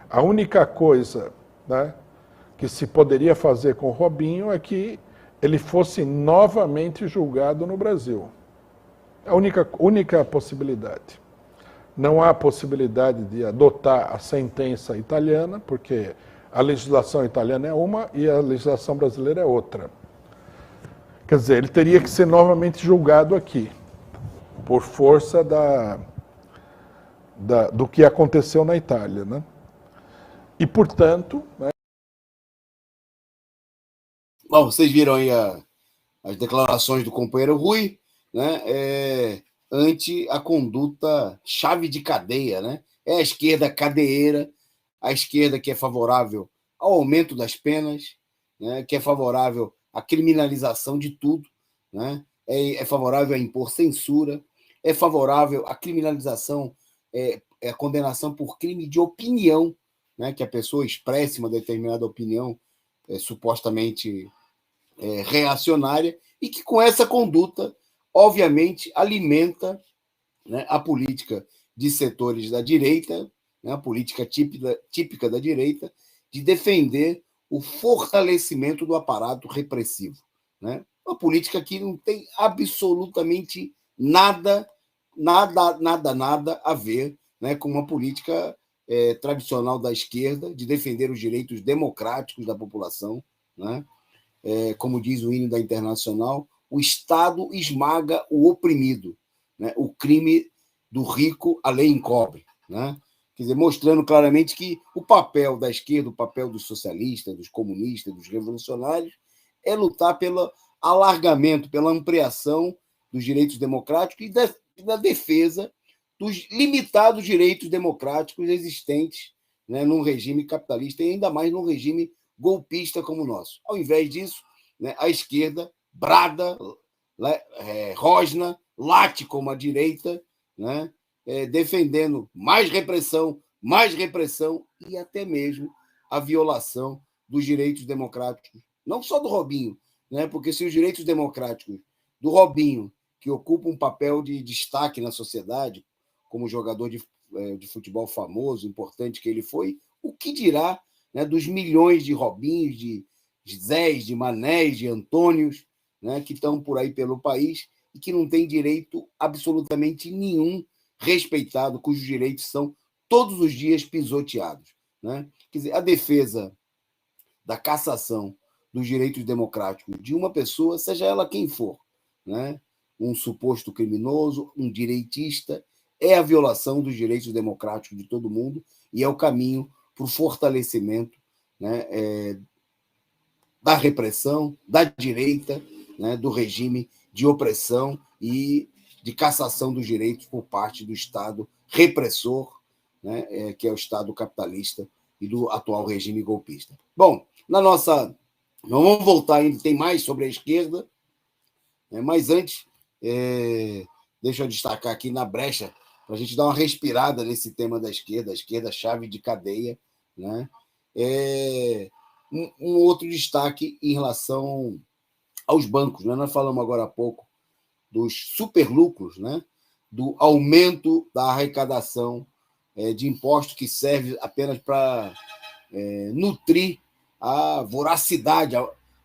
A única coisa, né, que se poderia fazer com o Robinho é que ele fosse novamente julgado no Brasil. É a única possibilidade. Não há possibilidade de adotar a sentença italiana, porque a legislação italiana é uma e a legislação brasileira é outra. Quer dizer, ele teria que ser novamente julgado aqui, por força do que aconteceu na Itália, né? E, portanto... né? Bom, vocês viram aí as declarações do companheiro Rui, né? Ante a conduta chave de cadeia, né? É a esquerda cadeieira, a esquerda que é favorável ao aumento das penas, né? Que é favorável à criminalização de tudo, né? É favorável a impor censura, é favorável à criminalização, a condenação por crime de opinião, né? Que a pessoa expresse uma determinada opinião supostamente reacionária, e que com essa conduta, obviamente, alimenta, né, a política de setores da direita, né, a política típica da direita, de defender o fortalecimento do aparato repressivo, né? Uma política que não tem absolutamente nada a ver, né, com uma política tradicional da esquerda, de defender os direitos democráticos da população, né? Como diz o hino da Internacional, o Estado esmaga o oprimido, né? O crime do rico a lei encobre, né? Quer dizer, mostrando claramente que o papel da esquerda, o papel dos socialistas, dos comunistas, dos revolucionários, é lutar pelo alargamento, pela ampliação dos direitos democráticos e da defesa dos limitados direitos democráticos existentes, né, num regime capitalista e ainda mais num regime golpista como o nosso. Ao invés disso, né, a esquerda brada, rosna, late como a direita, né, defendendo mais repressão e até mesmo a violação dos direitos democráticos, não só do Robinho, né, porque se os direitos democráticos do Robinho, que ocupa um papel de destaque na sociedade, como jogador de futebol famoso, importante que ele foi, o que dirá, né, dos milhões de Robinhos, de Zés, de Manés, de Antônios, né, que estão por aí pelo país e que não têm direito absolutamente nenhum respeitado, cujos direitos são todos os dias pisoteados, né? Quer dizer, a defesa da cassação dos direitos democráticos de uma pessoa, seja ela quem for, né? Um suposto criminoso, um direitista, é a violação dos direitos democráticos de todo mundo e é o caminho para o fortalecimento, né, da repressão, da direita, né, do regime de opressão e de cassação dos direitos por parte do Estado repressor, né, que é o Estado capitalista e do atual regime golpista. Bom, nós vamos voltar ainda, tem mais sobre a esquerda, né, mas antes, deixa eu destacar aqui na brecha, para a gente dar uma respirada nesse tema da esquerda, a esquerda chave de cadeia, né? Um outro destaque em relação aos bancos, né? Nós falamos agora há pouco dos superlucros, né? Do aumento da arrecadação de impostos que serve apenas para nutrir a voracidade,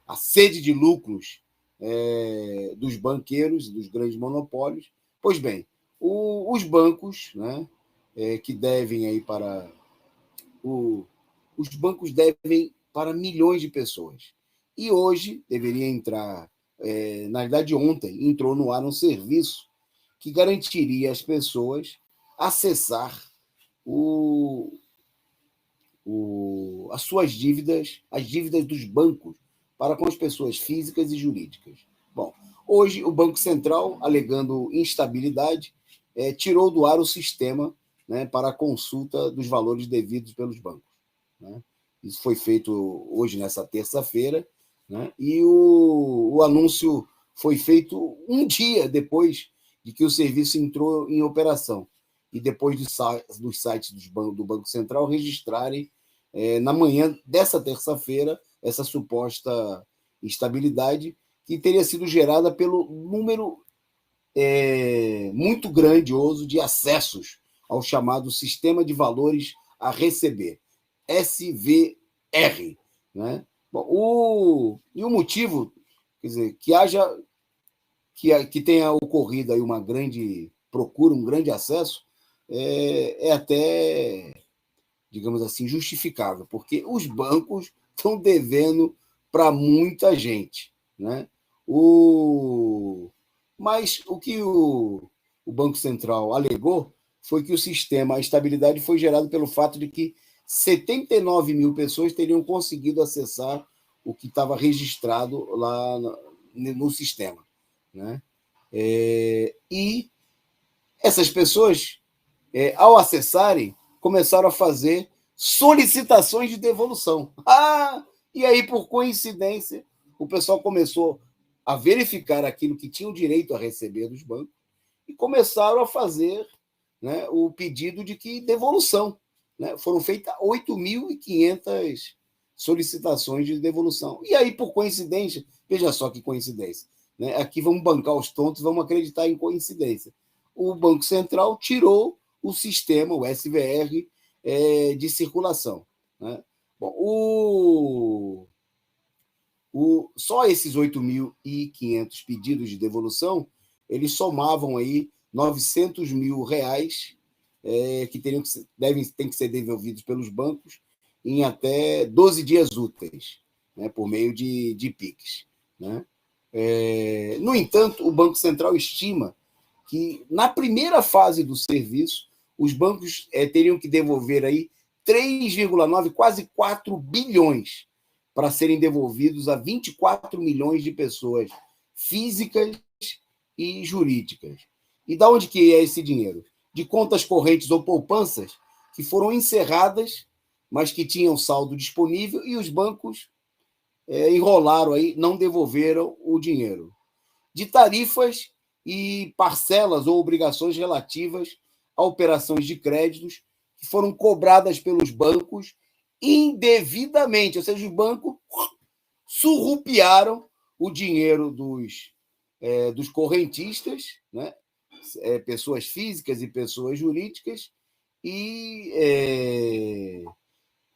a sede de lucros dos banqueiros, dos grandes monopólios. Pois bem, os bancos, né, que devem aí para os bancos devem para milhões de pessoas. E hoje deveria entrar, na verdade ontem entrou no ar um serviço que garantiria às pessoas acessar as suas dívidas, as dívidas dos bancos, para com as pessoas físicas e jurídicas. Bom, hoje o Banco Central, alegando instabilidade, tirou do ar o sistema, né, para a consulta dos valores devidos pelos bancos. Né? Isso foi feito hoje, nessa terça-feira, né? E o anúncio foi feito um dia depois de que o serviço entrou em operação e depois dos sites do Banco Central registrarem, na manhã dessa terça-feira, essa suposta instabilidade que teria sido gerada pelo número muito grandioso de acessos ao chamado Sistema de Valores a Receber, SVR. Né? Bom, e o motivo, quer dizer, que tenha ocorrido aí uma grande procura, um grande acesso, é até, digamos assim, justificável, porque os bancos estão devendo para muita gente. Né? Mas o que o Banco Central alegou foi que o sistema, a estabilidade foi gerado pelo fato de que 79 mil pessoas teriam conseguido acessar o que estava registrado lá no sistema. Né? E essas pessoas, ao acessarem, começaram a fazer solicitações de devolução. E aí, por coincidência, o pessoal começou a verificar aquilo que tinham direito a receber dos bancos e começaram a fazer, né, o pedido de que devolução. Né? Foram feitas 8.500 solicitações de devolução. E aí, por coincidência, veja só que coincidência, né? Aqui vamos bancar os tontos, vamos acreditar em coincidência. O Banco Central tirou o sistema, o SVR, de circulação. Né? Bom, só esses 8.500 pedidos de devolução, eles somavam aí 900 mil reais, que têm que ser devolvidos pelos bancos em até 12 dias úteis, né, por meio de PIX. Né? No entanto, o Banco Central estima que, na primeira fase do serviço, os bancos teriam que devolver aí 3,9, quase 4 bilhões para serem devolvidos a 24 milhões de pessoas físicas e jurídicas. E de onde que é esse dinheiro? De contas correntes ou poupanças que foram encerradas, mas que tinham saldo disponível e os bancos enrolaram aí, não devolveram o dinheiro. De tarifas e parcelas ou obrigações relativas a operações de créditos que foram cobradas pelos bancos indevidamente, ou seja, os bancos surrupiaram o dinheiro dos correntistas, né? Pessoas físicas e pessoas jurídicas, e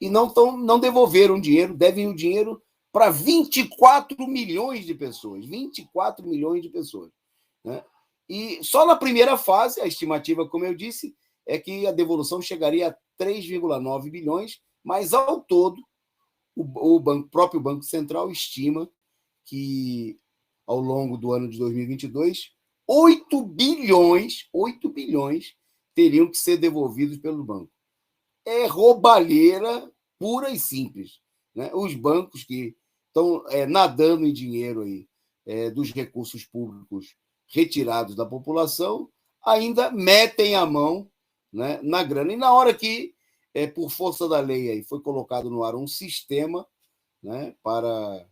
não devolveram o dinheiro, devem o dinheiro para 24 milhões de pessoas. 24 milhões de pessoas. Né? E só na primeira fase, a estimativa, como eu disse, é que a devolução chegaria a 3,9 bilhões, mas ao todo, o próprio Banco Central estima que, ao longo do ano de 2022, 8 bilhões teriam que ser devolvidos pelo banco. É roubalheira pura e simples. Né? Os bancos que estão nadando em dinheiro aí, dos recursos públicos retirados da população, ainda metem a mão, né, na grana. E na hora que, por força da lei, aí, foi colocado no ar um sistema, né, para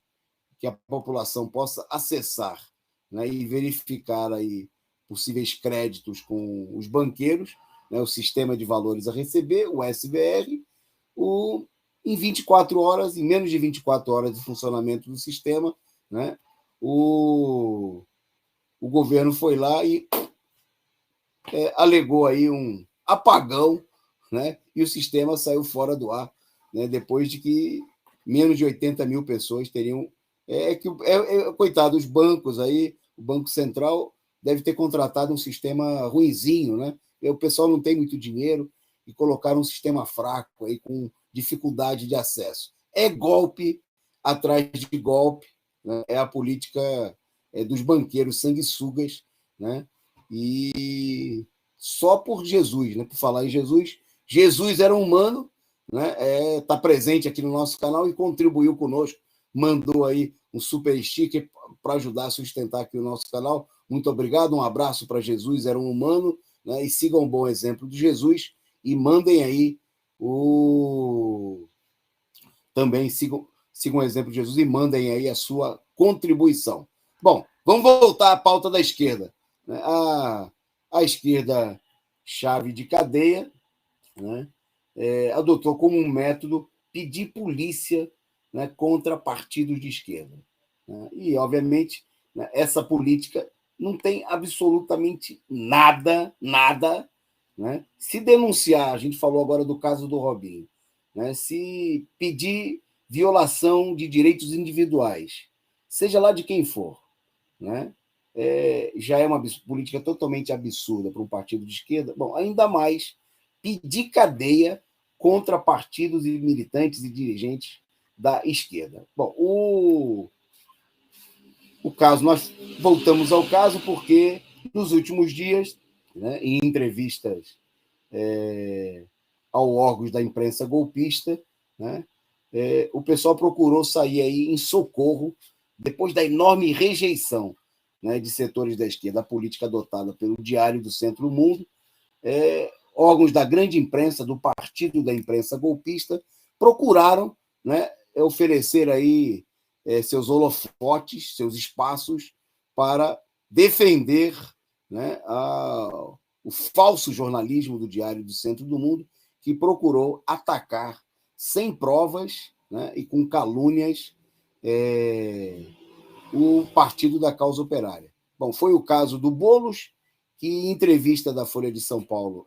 que a população possa acessar, né, e verificar aí possíveis créditos com os banqueiros, né, o sistema de valores a receber, o SVR, em 24 horas, em menos de 24 horas de funcionamento do sistema, né, o o governo foi lá e alegou aí um apagão, né? E o sistema saiu fora do ar, né? Depois de que menos de 80 mil pessoas teriam... coitado, os bancos aí, o Banco Central deve ter contratado um sistema ruinzinho, né? E o pessoal não tem muito dinheiro e colocaram um sistema fraco aí com dificuldade de acesso. É golpe atrás de golpe, né? É a política dos banqueiros sanguessugas, né? E só por Jesus, né? Por falar em Jesus, Jesus era humano, né? Está presente aqui no nosso canal e contribuiu conosco, mandou aí um super sticker para ajudar a sustentar aqui o nosso canal. Muito obrigado, um abraço para Jesus, era um humano, né? E sigam um bom exemplo de Jesus e mandem aí também sigam o exemplo de Jesus e mandem aí a sua contribuição. Bom, vamos voltar à pauta da esquerda. A esquerda chave de cadeia, né? Adotou como um método pedir polícia, né, contra partidos de esquerda, né? E, obviamente, né, essa política não tem absolutamente nada, né? Se denunciar, a gente falou agora do caso do Robinho, né, se pedir violação de direitos individuais, seja lá de quem for, né, já é uma política totalmente absurda para um partido de esquerda. Bom, ainda mais pedir cadeia contra partidos e militantes e dirigentes da esquerda. Bom, o caso, nós voltamos ao caso porque nos últimos dias, né, em entrevistas ao órgãos da imprensa golpista, né, o pessoal procurou sair aí em socorro depois da enorme rejeição, né, de setores da esquerda à política adotada pelo Diário do Centro-Mundo. Órgãos da grande imprensa, do partido da imprensa golpista, procuraram, né, oferecer aí seus holofotes, seus espaços para defender, né, o falso jornalismo do Diário do Centro do Mundo, que procurou atacar sem provas, né, e com calúnias o Partido da Causa Operária. Bom, foi o caso do Boulos, que em entrevista da Folha de São Paulo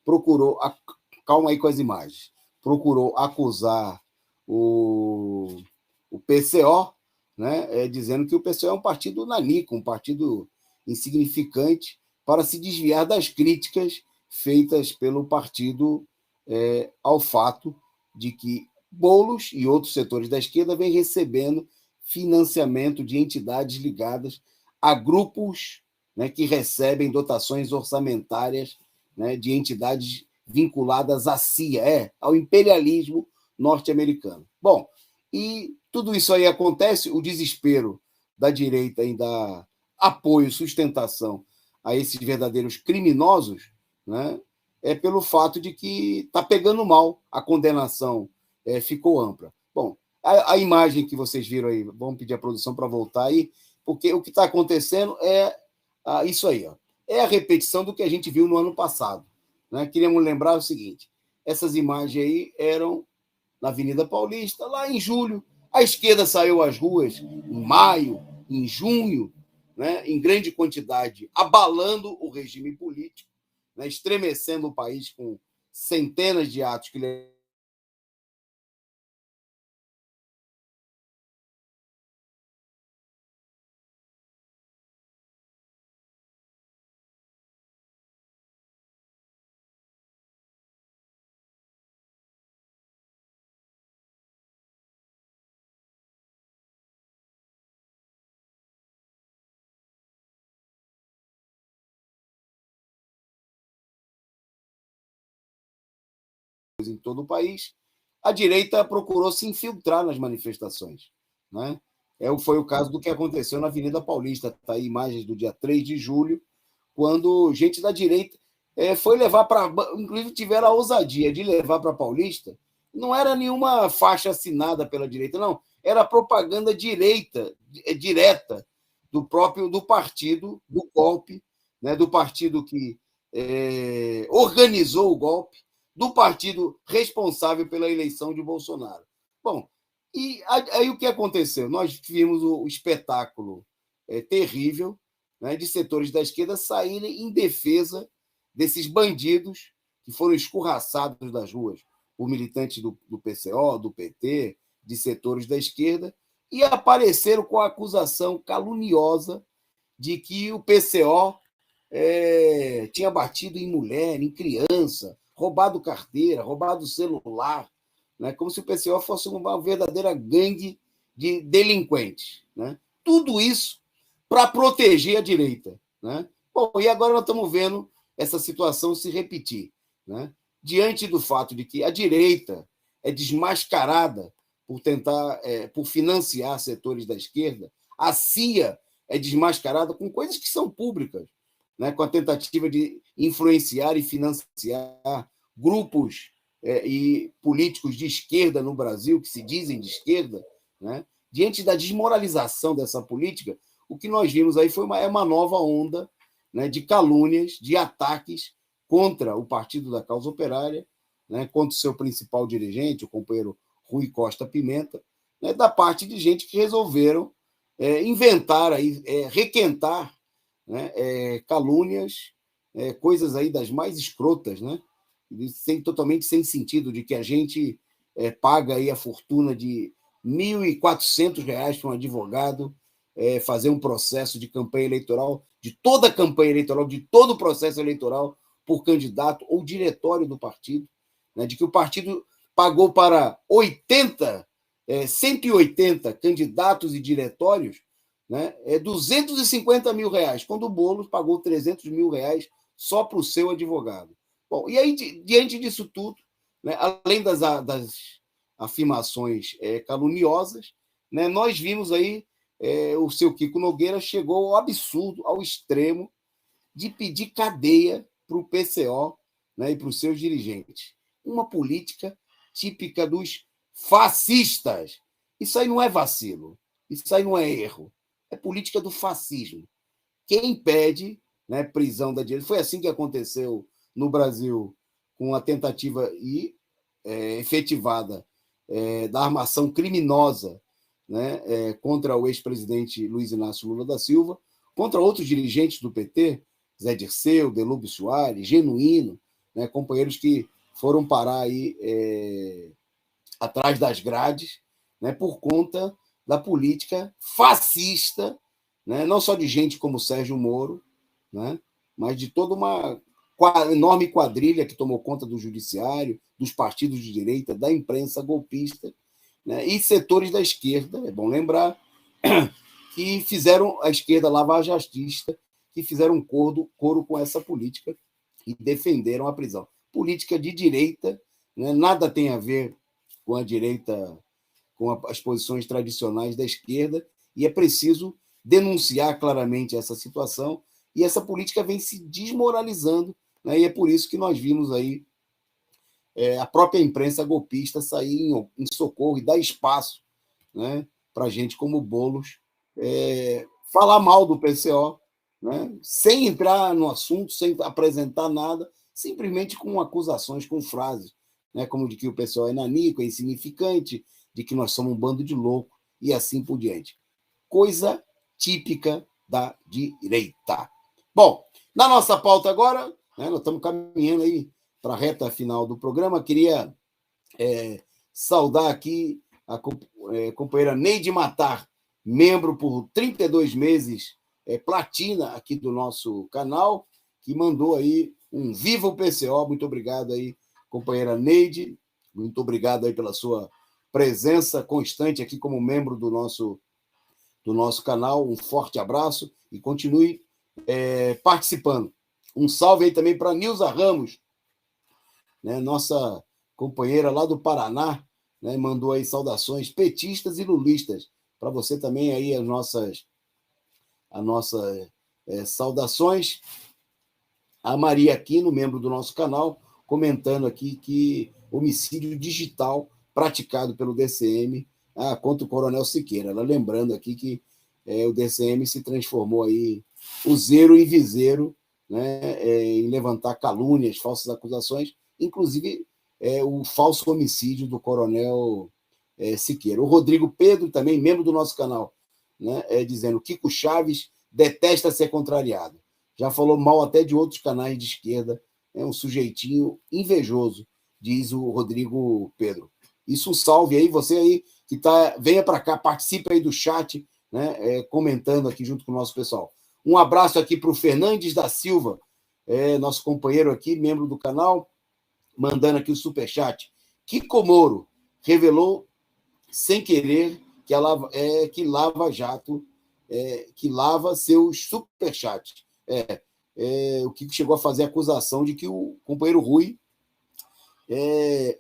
procurou... Calma aí com as imagens. Procurou acusar o PCO, né, dizendo que o PCO é um partido nanico, um partido insignificante, para se desviar das críticas feitas pelo partido ao fato de que Boulos e outros setores da esquerda vêm recebendo financiamento de entidades ligadas a grupos, né, que recebem dotações orçamentárias, né, de entidades vinculadas à CIA, ao imperialismo norte-americano. Bom, e tudo isso aí acontece, o desespero da direita em dar apoio, sustentação a esses verdadeiros criminosos, né, é pelo fato de que está pegando mal, a condenação ficou ampla. Bom, a imagem que vocês viram aí, vamos pedir à produção para voltar aí, porque o que está acontecendo é isso aí, ó, é a repetição do que a gente viu no ano passado, né? Queríamos lembrar o seguinte: essas imagens aí eram na Avenida Paulista, lá em julho. A esquerda saiu às ruas em maio, em junho, né, em grande quantidade, abalando o regime político, né, estremecendo o país com centenas de atos que em todo o país, a direita procurou se infiltrar nas manifestações, né? Foi o caso do que aconteceu na Avenida Paulista. Está aí imagens do dia 3 de julho, quando gente da direita foi levar para... Inclusive, tiveram a ousadia de levar para a Paulista. Não era nenhuma faixa assinada pela direita, não. Era propaganda direta do partido do golpe, né, do partido que organizou o golpe, do partido responsável pela eleição de Bolsonaro. Bom, e aí o que aconteceu? Nós vimos o espetáculo terrível, né, de setores da esquerda saírem em defesa desses bandidos que foram escorraçados das ruas por militantes do PCO, do PT, de setores da esquerda, e apareceram com a acusação caluniosa de que o PCO tinha batido em mulher, em criança, roubado carteira, roubado celular, né? Como se o PCO fosse uma verdadeira gangue de delinquentes. Né? Tudo isso para proteger a direita. Né? Bom, e agora nós estamos vendo essa situação se repetir. Né? Diante do fato de que a direita é desmascarada por tentar, por financiar setores da esquerda, a CIA é desmascarada com coisas que são públicas, né? Com a tentativa de influenciar e financiar grupos e políticos de esquerda no Brasil, que se dizem de esquerda. Né? Diante da desmoralização dessa política, o que nós vimos aí foi uma nova onda, né, de calúnias, de ataques contra o Partido da Causa Operária, né, contra o seu principal dirigente, o companheiro Rui Costa Pimenta, né, da parte de gente que resolveram inventar, requentar, né, calúnias, coisas aí das mais escrotas, né, totalmente sem sentido, de que a gente paga aí a fortuna de R$ 1.400 para um advogado fazer um processo de campanha eleitoral, de toda a campanha eleitoral, de todo o processo eleitoral por candidato ou diretório do partido, né, de que o partido pagou para 180 candidatos e diretórios, né, R$ 250 mil, quando o Boulos pagou R$ 300 mil só para o seu advogado. Bom, e aí, diante disso tudo, né, além das afirmações caluniosas, né, nós vimos aí o seu Kiko Nogueira chegou ao absurdo, ao extremo, de pedir cadeia para o PCO, né, e para os seus dirigentes. Uma política típica dos fascistas. Isso aí não é vacilo, isso aí não é erro, é política do fascismo. Quem pede, né, prisão da direita, foi assim que aconteceu no Brasil com a tentativa efetivada da armação criminosa, né, contra o ex-presidente Luiz Inácio Lula da Silva, contra outros dirigentes do PT, Zé Dirceu, Delúbio Soares, Genuíno, né, companheiros que foram parar aí atrás das grades, né, por conta da política fascista, né, não só de gente como Sérgio Moro, né, mas de toda uma enorme quadrilha que tomou conta do judiciário, dos partidos de direita, da imprensa golpista, né, e setores da esquerda, é bom lembrar, que fizeram a esquerda lavajatista, que fizeram um coro com essa política e defenderam a prisão. Política de direita, né, nada tem a ver com a direita, com as posições tradicionais da esquerda, e é preciso denunciar claramente essa situação, e essa política vem se desmoralizando, né, e é por isso que nós vimos aí a própria imprensa golpista sair em socorro e dar espaço, né, para gente como Boulos falar mal do PCO, né, sem entrar no assunto, sem apresentar nada, simplesmente com acusações, com frases, né, como de que o PCO é nanico, é insignificante, de que nós somos um bando de louco e assim por diante. Coisa típica da direita. Bom, na nossa pauta agora, né, nós estamos caminhando aí para a reta final do programa. Queria saudar aqui a companheira Neide Matar, membro por 32 meses, platina aqui do nosso canal, que mandou aí um Viva o PCO. Muito obrigado aí, companheira Neide. Muito obrigado aí pela sua presença constante aqui como membro do nosso canal. Um forte abraço e continue participando. Um salve aí também para Nilza Ramos, né, nossa companheira lá do Paraná, né, mandou aí saudações petistas e lulistas. Para você também aí as nossas saudações. A Maria Aquino, membro do nosso canal, comentando aqui que homicídio digital praticado pelo DCM contra o Coronel Siqueira. Ela lembrando aqui que o DCM se transformou aí useiro e viseiro, né, em levantar calúnias, falsas acusações, inclusive o falso homicídio do Coronel Siqueira. O Rodrigo Pedro, também membro do nosso canal, né, dizendo: Kiko Chaves detesta ser contrariado. Já falou mal até de outros canais de esquerda. É um sujeitinho invejoso, diz o Rodrigo Pedro. Isso, um salve aí, você aí que tá, venha para cá, participe aí do chat, né, comentando aqui junto com o nosso pessoal. Um abraço aqui para o Fernandes da Silva, nosso companheiro aqui, membro do canal, mandando aqui o superchat. Kiko Moro revelou, sem querer, que Lava Jato, que lava seus superchats. O Kiko chegou a fazer a acusação de que o companheiro Rui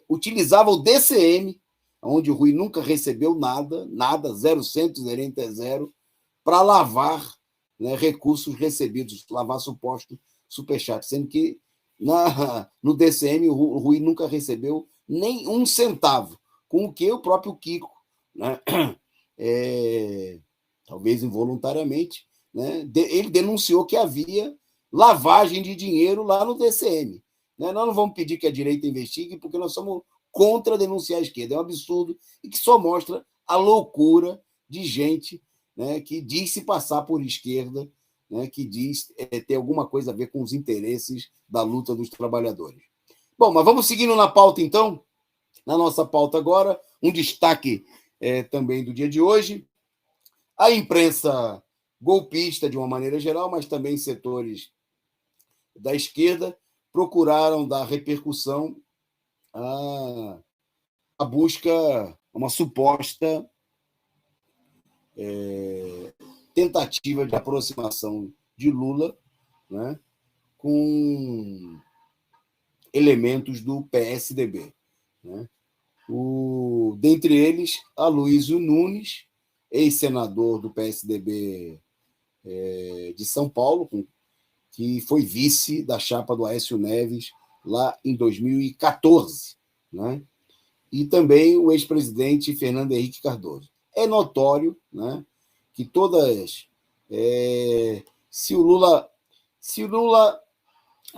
utilizava o DCM, onde o Rui nunca recebeu nada, 0, para lavar, né, recursos recebidos, lavar suposto superchat, sendo que no DCM o Rui nunca recebeu nem um centavo, com o que o próprio Kiko, né, talvez involuntariamente, né, ele denunciou que havia lavagem de dinheiro lá no DCM. Né? Nós não vamos pedir que a direita investigue, porque nós somos contra denunciar a esquerda. É um absurdo e que só mostra a loucura de gente, né, que diz se passar por esquerda, né, que diz ter alguma coisa a ver com os interesses da luta dos trabalhadores. Bom, mas vamos seguindo na pauta, então. Na nossa pauta agora, um destaque também do dia de hoje. A imprensa golpista, de uma maneira geral, mas também setores da esquerda, procuraram dar repercussão à busca, uma suposta tentativa de aproximação de Lula, né, com elementos do PSDB. Né? Dentre eles, Aloysio Nunes, ex-senador do PSDB de São Paulo, que foi vice da chapa do Aécio Neves lá em 2014, né? E também o ex-presidente Fernando Henrique Cardoso. É notório, né, que todas... se o Lula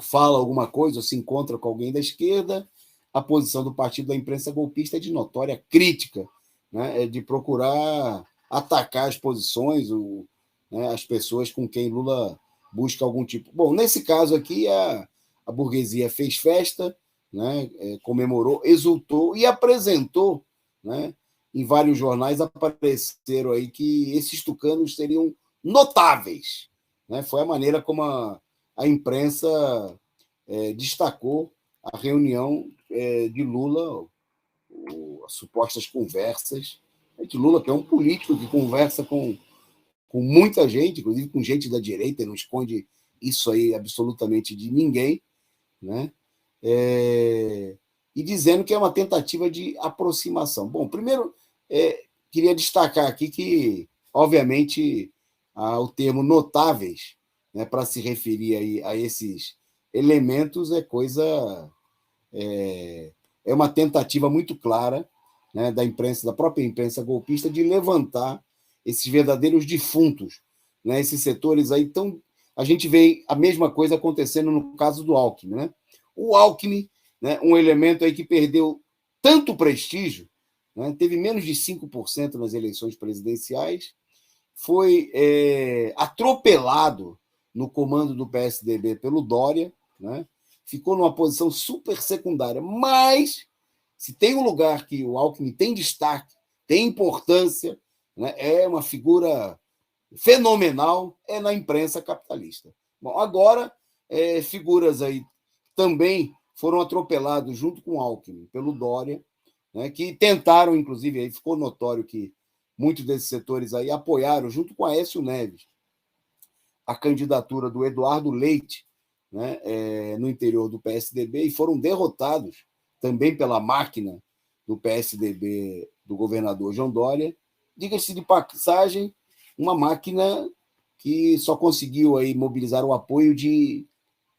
fala alguma coisa ou se encontra com alguém da esquerda, a posição do partido da imprensa golpista é de notória crítica, né, é de procurar atacar as posições, né, as pessoas com quem Lula busca algum tipo... Bom, nesse caso aqui, a burguesia fez festa, né, comemorou, exultou e apresentou, né, em vários jornais apareceram aí que esses tucanos seriam notáveis. Né? Foi a maneira como a imprensa destacou a reunião de Lula, as supostas conversas de Lula, que é um político que conversa com muita gente, inclusive com gente da direita, e não esconde isso aí absolutamente de ninguém, né? E dizendo que é uma tentativa de aproximação. Bom, primeiro, queria destacar aqui que, obviamente, o termo notáveis, né, para se referir aí a esses elementos é uma tentativa muito clara, né, da própria imprensa golpista, de levantar esses verdadeiros defuntos, né, esses setores aí tão... A gente vê a mesma coisa acontecendo no caso do Alckmin, né? O Alckmin, né, um elemento aí que perdeu tanto prestígio, né, teve menos de 5% nas eleições presidenciais, foi atropelado no comando do PSDB pelo Dória, né, ficou numa posição super secundária, mas se tem um lugar que o Alckmin tem destaque, tem importância, né, é uma figura fenomenal, é na imprensa capitalista. Bom, agora, figuras aí também foram atropelados junto com o Alckmin pelo Dória, né, que tentaram, inclusive, aí ficou notório que muitos desses setores aí apoiaram, junto com Aécio Neves, a candidatura do Eduardo Leite, né, no interior do PSDB, e foram derrotados também pela máquina do PSDB do governador João Dória. Diga-se de passagem, uma máquina que só conseguiu aí mobilizar o apoio de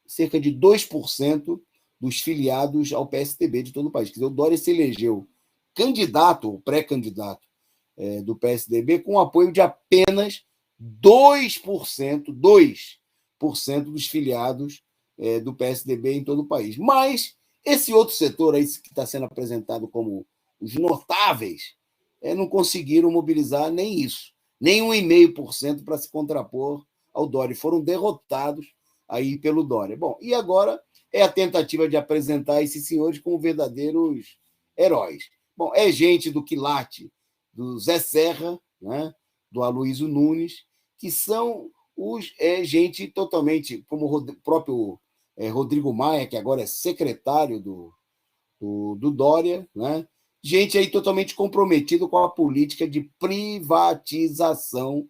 cerca de 2% dos filiados ao PSDB de todo o país. Quer dizer, o Dória se elegeu candidato ou pré-candidato do PSDB com apoio de apenas 2% dos filiados do PSDB em todo o país. Mas esse outro setor aí que está sendo apresentado como os notáveis não conseguiram mobilizar nem isso, nem 1,5% para se contrapor ao Dória, foram derrotados aí pelo Dória. Bom, e agora é a tentativa de apresentar esses senhores como verdadeiros heróis. Bom, é gente do quilate do Zé Serra, né, do Aloysio Nunes, que são gente totalmente, como o próprio Rodrigo Maia, que agora é secretário do Dória, né, gente aí totalmente comprometida com a política de privatização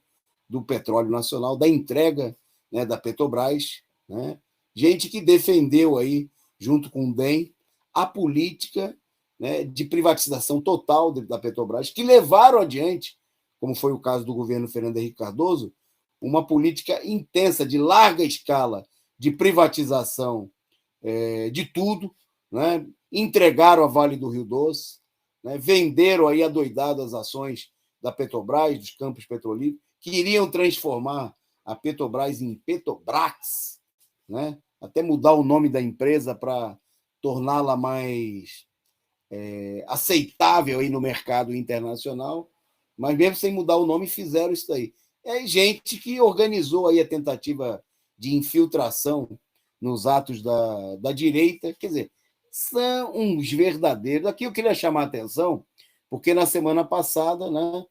do petróleo nacional, da entrega, né, da Petrobras, né, gente que defendeu aí, junto com o DEM, a política, né, de privatização total da Petrobras, que levaram adiante, como foi o caso do governo Fernando Henrique Cardoso, uma política intensa, de larga escala, de privatização de tudo, né? Entregaram a Vale do Rio Doce, né? Venderam aí adoidado as ações da Petrobras, dos campos petrolíferos, que iriam transformar a Petrobras em Petrobrax, né? Até mudar o nome da empresa para torná-la mais aceitável aí no mercado internacional, mas mesmo sem mudar o nome, fizeram isso daí. É gente que organizou aí a tentativa de infiltração nos atos da direita, quer dizer, são uns verdadeiros. Aqui eu queria chamar a atenção, porque na semana passada, né,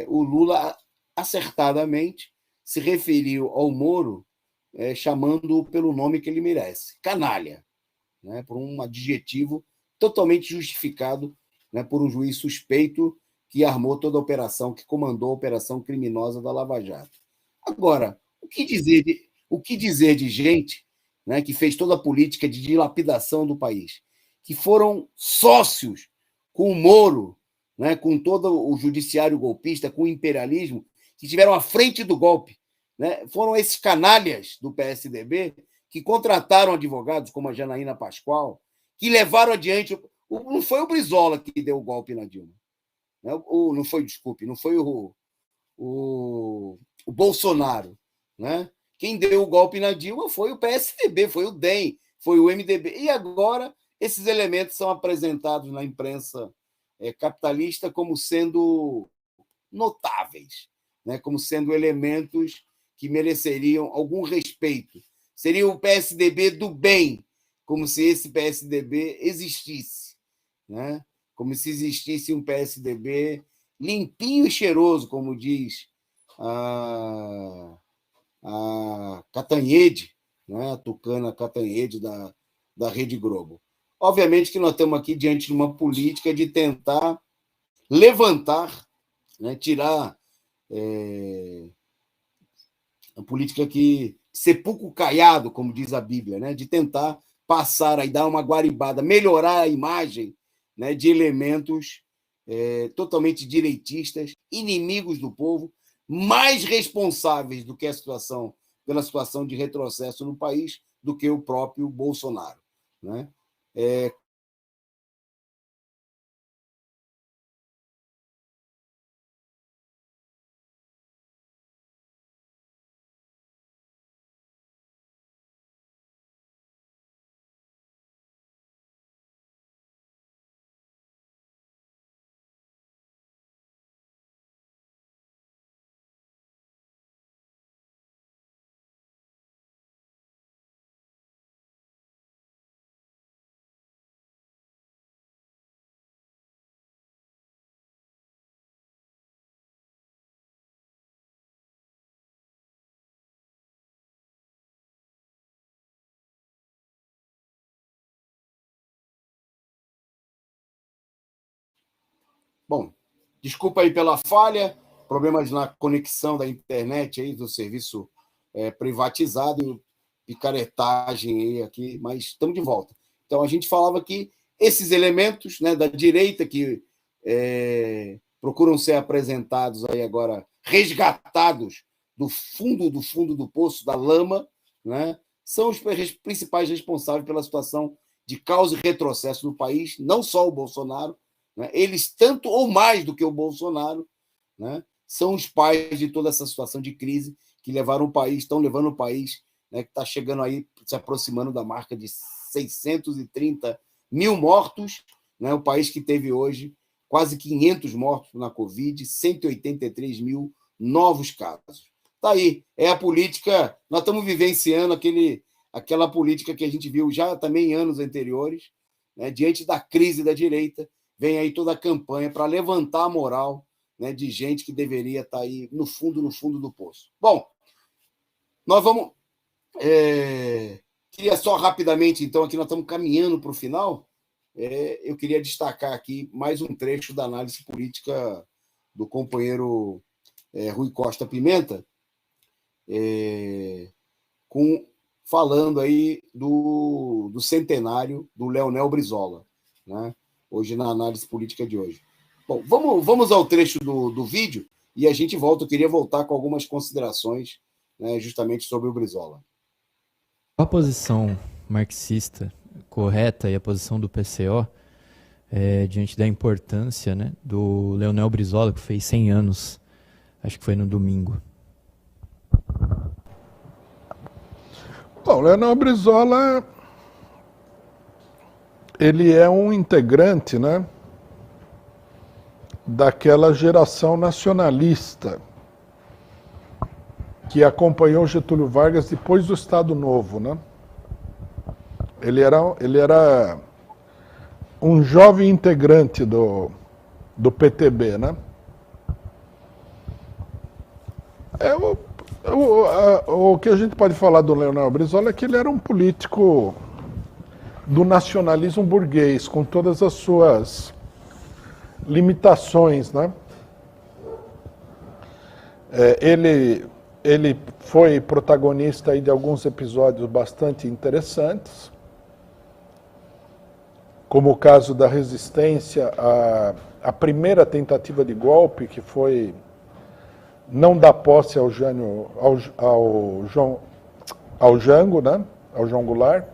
o Lula acertadamente se referiu ao Moro, chamando-o pelo nome que ele merece, canalha, né, por um adjetivo totalmente justificado, né, por um juiz suspeito que armou toda a operação, que comandou a operação criminosa da Lava Jato. Agora, o que dizer de gente, né, que fez toda a política de dilapidação do país, que foram sócios com o Moro, né, com todo o judiciário golpista, com o imperialismo, que estiveram à frente do golpe, né? Foram esses canalhas do PSDB que contrataram advogados como a Janaína Pascoal, que levaram adiante. Não foi o Brizola que deu o golpe na Dilma. Não foi, desculpe, não foi o Bolsonaro. Né? Quem deu o golpe na Dilma foi o PSDB, foi o DEM, foi o MDB. E agora esses elementos são apresentados na imprensa capitalista como sendo notáveis, né? Como sendo elementos que mereceriam algum respeito. Seria o PSDB do bem, como se esse PSDB existisse, né? Como se existisse um PSDB limpinho e cheiroso, como diz a Catanhede, né? A tucana Catanhede da Rede Globo. Obviamente que nós estamos aqui diante de uma política de tentar levantar, né? Tirar a política que sepulcro caiado, como diz a Bíblia, né? De tentar passar aí, dar uma guaribada, melhorar a imagem, né, de elementos totalmente direitistas, inimigos do povo, mais responsáveis do que pela situação de retrocesso no país, do que o próprio Bolsonaro. Né? Bom, desculpa aí pela falha, problemas na conexão da internet aí, do serviço privatizado, picaretagem aí aqui, mas estamos de volta. Então, a gente falava que esses elementos, né, da direita que procuram ser apresentados aí agora, resgatados do fundo do poço, da lama, né, são os principais responsáveis pela situação de caos e retrocesso no país, não só o Bolsonaro, né, eles, tanto ou mais do que o Bolsonaro, né, são os pais de toda essa situação de crise que estão levando o país, né, que está chegando aí, se aproximando da marca de 630 mil mortos, né, o país que teve hoje quase 500 mortos na Covid, 183 mil novos casos. tá aí. É a política. Nós estamos vivenciando aquela política que a gente viu já também em anos anteriores, né? Diante da crise da direita, vem aí toda a campanha para levantar a moral, né, de gente que deveria estar aí no fundo do poço. Bom, nós vamos. Queria só rapidamente, então, aqui nós estamos caminhando para o final. Eu queria destacar aqui mais um trecho da análise política do companheiro Rui Costa Pimenta, falando aí do centenário do Leonel Brizola, né? Hoje na análise política de hoje. Bom, vamos ao trecho do vídeo e a gente volta. Eu queria voltar com algumas considerações, né, justamente sobre o Brizola. A posição marxista correta e a posição do PCO diante da importância, né, do Leonel Brizola, que fez 100 anos, acho que foi no domingo. Bom, Leonel Brizola, ele é um integrante, né, daquela geração nacionalista que acompanhou Getúlio Vargas depois do Estado Novo, né? Ele era um jovem integrante do PTB, né? O que a gente pode falar do Leonel Brizola é que ele era um político do nacionalismo burguês, com todas as suas limitações, né? Ele foi protagonista aí de alguns episódios bastante interessantes, como o caso da resistência à primeira tentativa de golpe, que foi não dar posse ao Jango, né? Ao João Goulart.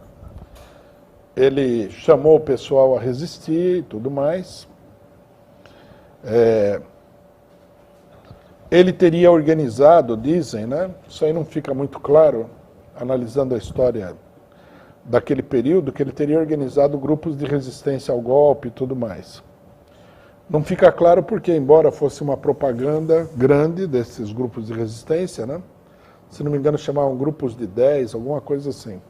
Ele chamou o pessoal a resistir e tudo mais. Ele teria organizado, dizem, né? Isso aí não fica muito claro, analisando a história daquele período, que ele teria organizado grupos de resistência ao golpe e tudo mais. Não fica claro porque, embora fosse uma propaganda grande desses grupos de resistência, né? Se não me engano, chamavam grupos de 10, alguma coisa assim.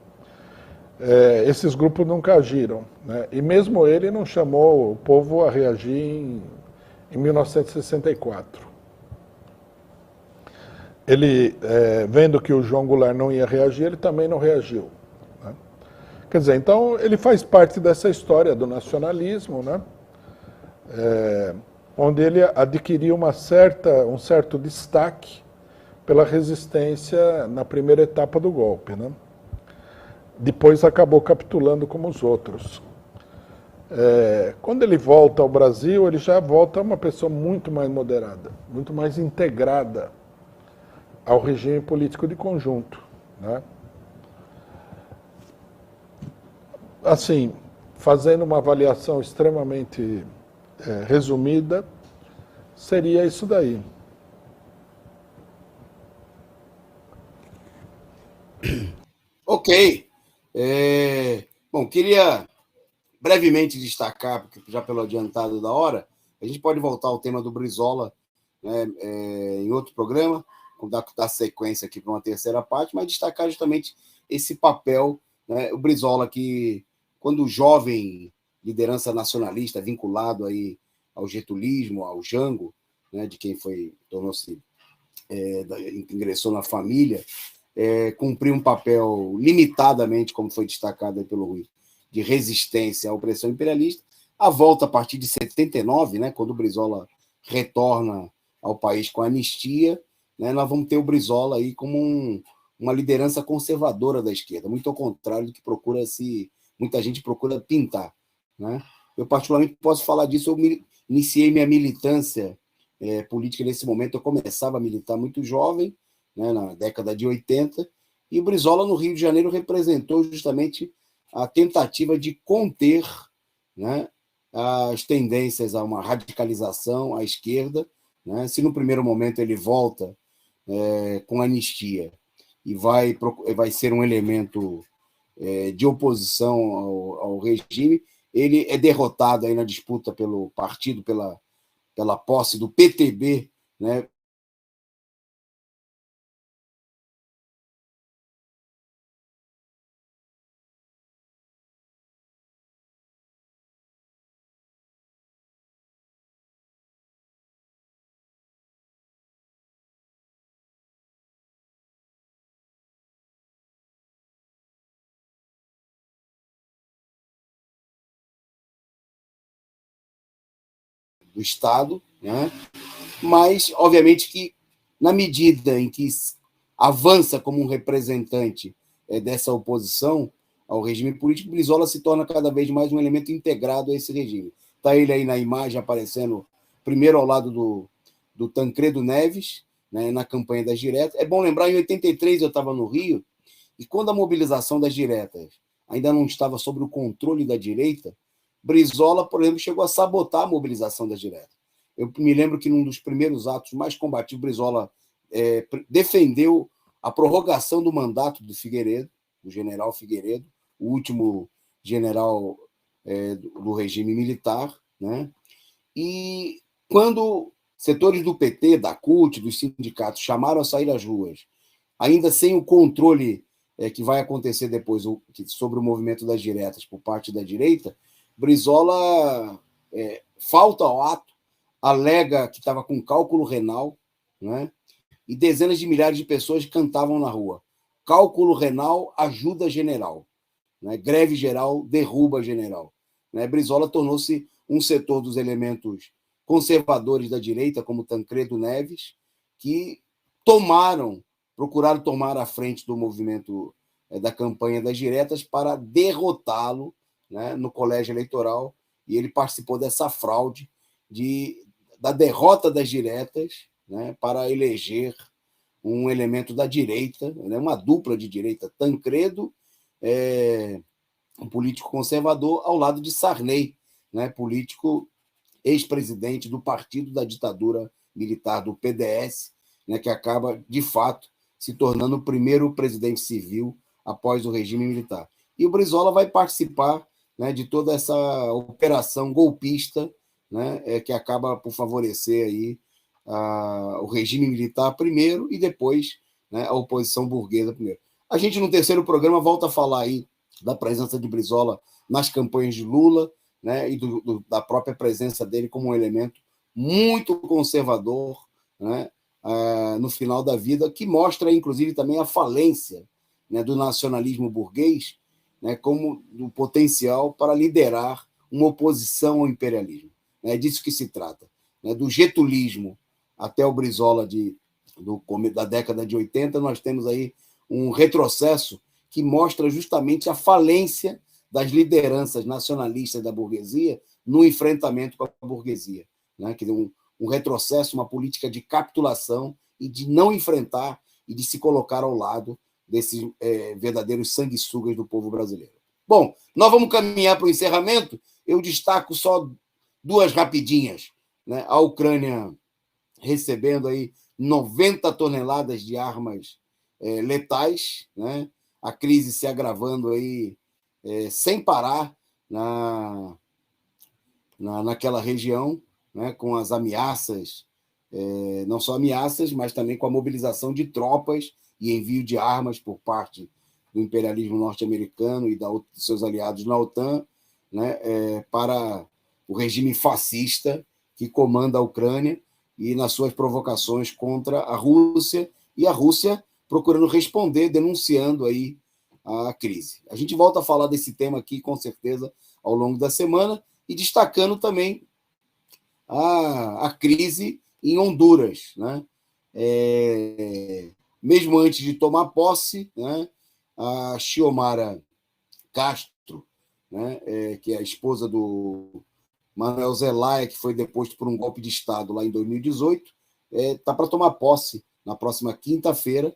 Esses grupos nunca agiram, né? E mesmo ele não chamou o povo a reagir em 1964. Ele, vendo que o João Goulart não ia reagir, ele também não reagiu, né? Quer dizer, então ele faz parte dessa história do nacionalismo, né? Onde ele adquiriu um certo destaque pela resistência na primeira etapa do golpe, né? Depois acabou capitulando como os outros. Quando ele volta ao Brasil, ele já volta uma pessoa muito mais moderada, muito mais integrada ao regime político de conjunto, né? Assim, fazendo uma avaliação extremamente resumida, seria isso daí. Ok. Bom, queria brevemente destacar, porque já pelo adiantado da hora, a gente pode voltar ao tema do Brizola, né, em outro programa, dar sequência aqui para uma terceira parte, mas destacar justamente esse papel, né, o Brizola que, quando jovem liderança nacionalista, vinculado aí ao getulismo, ao Jango, né, de quem tornou-se, ingressou na família, cumpriu um papel limitadamente, como foi destacado aí pelo Rui, de resistência à opressão imperialista. A volta a partir de 79, né, quando o Brizola retorna ao país com a anistia, né, nós vamos ter o Brizola aí como uma liderança conservadora da esquerda, muito ao contrário do que muita gente procura pintar, né? Eu, particularmente, posso falar disso. Eu iniciei minha militância política nesse momento. Eu começava a militar muito jovem, né, na década de 80, e o Brizola, no Rio de Janeiro, representou justamente a tentativa de conter, né, as tendências a uma radicalização à esquerda, né? Se no primeiro momento ele volta com anistia e vai ser um elemento de oposição ao regime, ele é derrotado aí na disputa pelo partido, pela posse do PTB, né, do Estado, né? Mas, obviamente, que na medida em que avança como um representante dessa oposição ao regime político, Brizola se torna cada vez mais um elemento integrado a esse regime. Está ele aí na imagem aparecendo primeiro ao lado do Tancredo Neves, né, na campanha das diretas. É bom lembrar, em 83 eu estava no Rio, e quando a mobilização das diretas ainda não estava sob o controle da direita, Brizola, por exemplo, chegou a sabotar a mobilização das diretas. Eu me lembro que num dos primeiros atos mais combativos, Brizola defendeu a prorrogação do mandato do Figueiredo, do general Figueiredo, o último general do regime militar, né? E quando setores do PT, da CUT, dos sindicatos chamaram a sair às ruas, ainda sem o controle que vai acontecer depois sobre o movimento das diretas por parte da direita, Brizola falta ao ato, alega que estava com cálculo renal, né? E dezenas de milhares de pessoas cantavam na rua: cálculo renal ajuda general, né? Greve geral derruba general, né? Brizola tornou-se um setor dos elementos conservadores da direita, como Tancredo Neves, que procuraram tomar a frente do movimento da campanha das diretas para derrotá-lo, né, no colégio eleitoral, e ele participou dessa fraude da derrota das diretas, né, para eleger um elemento da direita, né, uma dupla de direita, Tancredo, um político conservador, ao lado de Sarney, né, político ex-presidente do partido da ditadura militar, do PDS, né, que acaba, de fato, se tornando o primeiro presidente civil após o regime militar. E o Brizola vai participar, né, de toda essa operação golpista, né, que acaba por favorecer aí, o regime militar primeiro e depois, né, a oposição burguesa primeiro. A gente, no terceiro programa, volta a falar aí da presença de Brizola nas campanhas de Lula, né, e da própria presença dele como um elemento muito conservador, né, no final da vida, que mostra, inclusive, também a falência, né, do nacionalismo burguês, né, como do potencial para liderar uma oposição ao imperialismo. É disso que se trata. Né, do getulismo até o Brizola da década de 80, nós temos aí um retrocesso que mostra justamente a falência das lideranças nacionalistas da burguesia no enfrentamento com a burguesia, né? Que um retrocesso, uma política de capitulação e de não enfrentar e de se colocar ao lado desses verdadeiros sanguessugas do povo brasileiro. Bom, nós vamos caminhar para o encerramento. Eu destaco só duas rapidinhas, né? A Ucrânia recebendo aí 90 toneladas de armas letais, né? A crise se agravando aí sem parar naquela região, né, com as ameaças, não só ameaças, mas também com a mobilização de tropas e envio de armas por parte do imperialismo norte-americano e dos seus aliados na OTAN, né, para o regime fascista que comanda a Ucrânia e nas suas provocações contra a Rússia, e a Rússia procurando responder, denunciando aí a crise. A gente volta a falar desse tema aqui, com certeza, ao longo da semana, e destacando também a crise em Honduras, né? Mesmo antes de tomar posse, né, a Xiomara Castro, né, que é a esposa do Manuel Zelaya, que foi deposto por um golpe de Estado lá em 2018, está para tomar posse na próxima quinta-feira,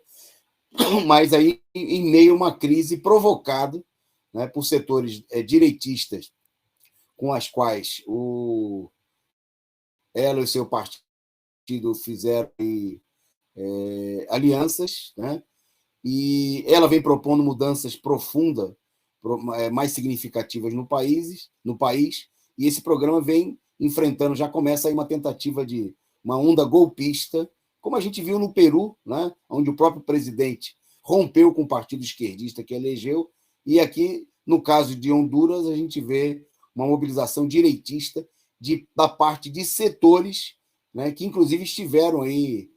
mas aí em meio a uma crise provocada, né, por setores direitistas com as quais ela e o seu partido fizeram alianças, né, e ela vem propondo mudanças profundas, mais significativas no país, e esse programa vem enfrentando, já começa aí uma tentativa de uma onda golpista, como a gente viu no Peru, né, onde o próprio presidente rompeu com o partido esquerdista que elegeu, e aqui, no caso de Honduras, a gente vê uma mobilização direitista da parte de setores, né, que, inclusive, estiveram aí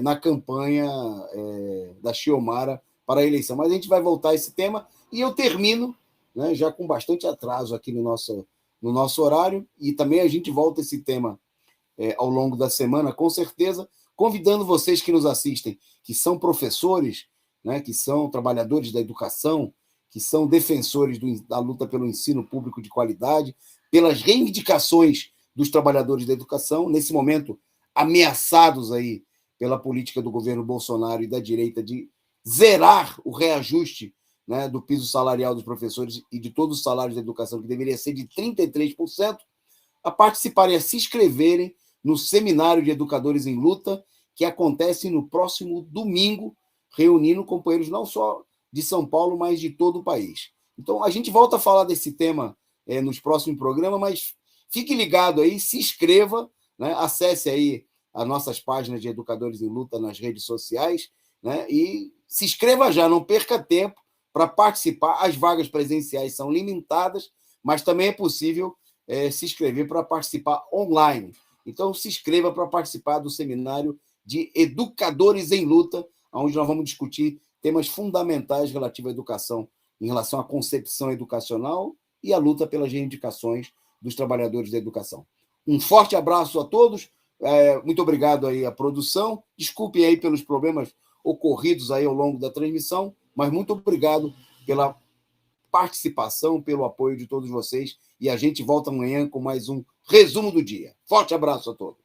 na campanha da Xiomara para a eleição. Mas a gente vai voltar a esse tema, e eu termino, né, já com bastante atraso aqui no nosso no nosso horário, e também a gente volta esse tema ao longo da semana, com certeza, convidando vocês que nos assistem, que são professores, né, que são trabalhadores da educação, que são defensores da luta pelo ensino público de qualidade, pelas reivindicações dos trabalhadores da educação, nesse momento ameaçados aí pela política do governo Bolsonaro e da direita de zerar o reajuste, né, do piso salarial dos professores e de todos os salários da educação, que deveria ser de 33%, a participarem, a se inscreverem no Seminário de Educadores em Luta, que acontece no próximo domingo, reunindo companheiros não só de São Paulo, mas de todo o país. Então, a gente volta a falar desse tema nos próximos programas, mas fique ligado aí, se inscreva, né, acesse aí as nossas páginas de Educadores em Luta nas redes sociais, né, e se inscreva já, não perca tempo para participar. As vagas presenciais são limitadas, mas também é possível se inscrever para participar online. Então, se inscreva para participar do seminário de Educadores em Luta, onde nós vamos discutir temas fundamentais relativos à educação, em relação à concepção educacional e à luta pelas reivindicações dos trabalhadores da educação. Um forte abraço a todos, muito obrigado aí à produção, desculpem aí pelos problemas ocorridos aí ao longo da transmissão, mas muito obrigado pela participação, pelo apoio de todos vocês, e a gente volta amanhã com mais um resumo do dia. Forte abraço a todos.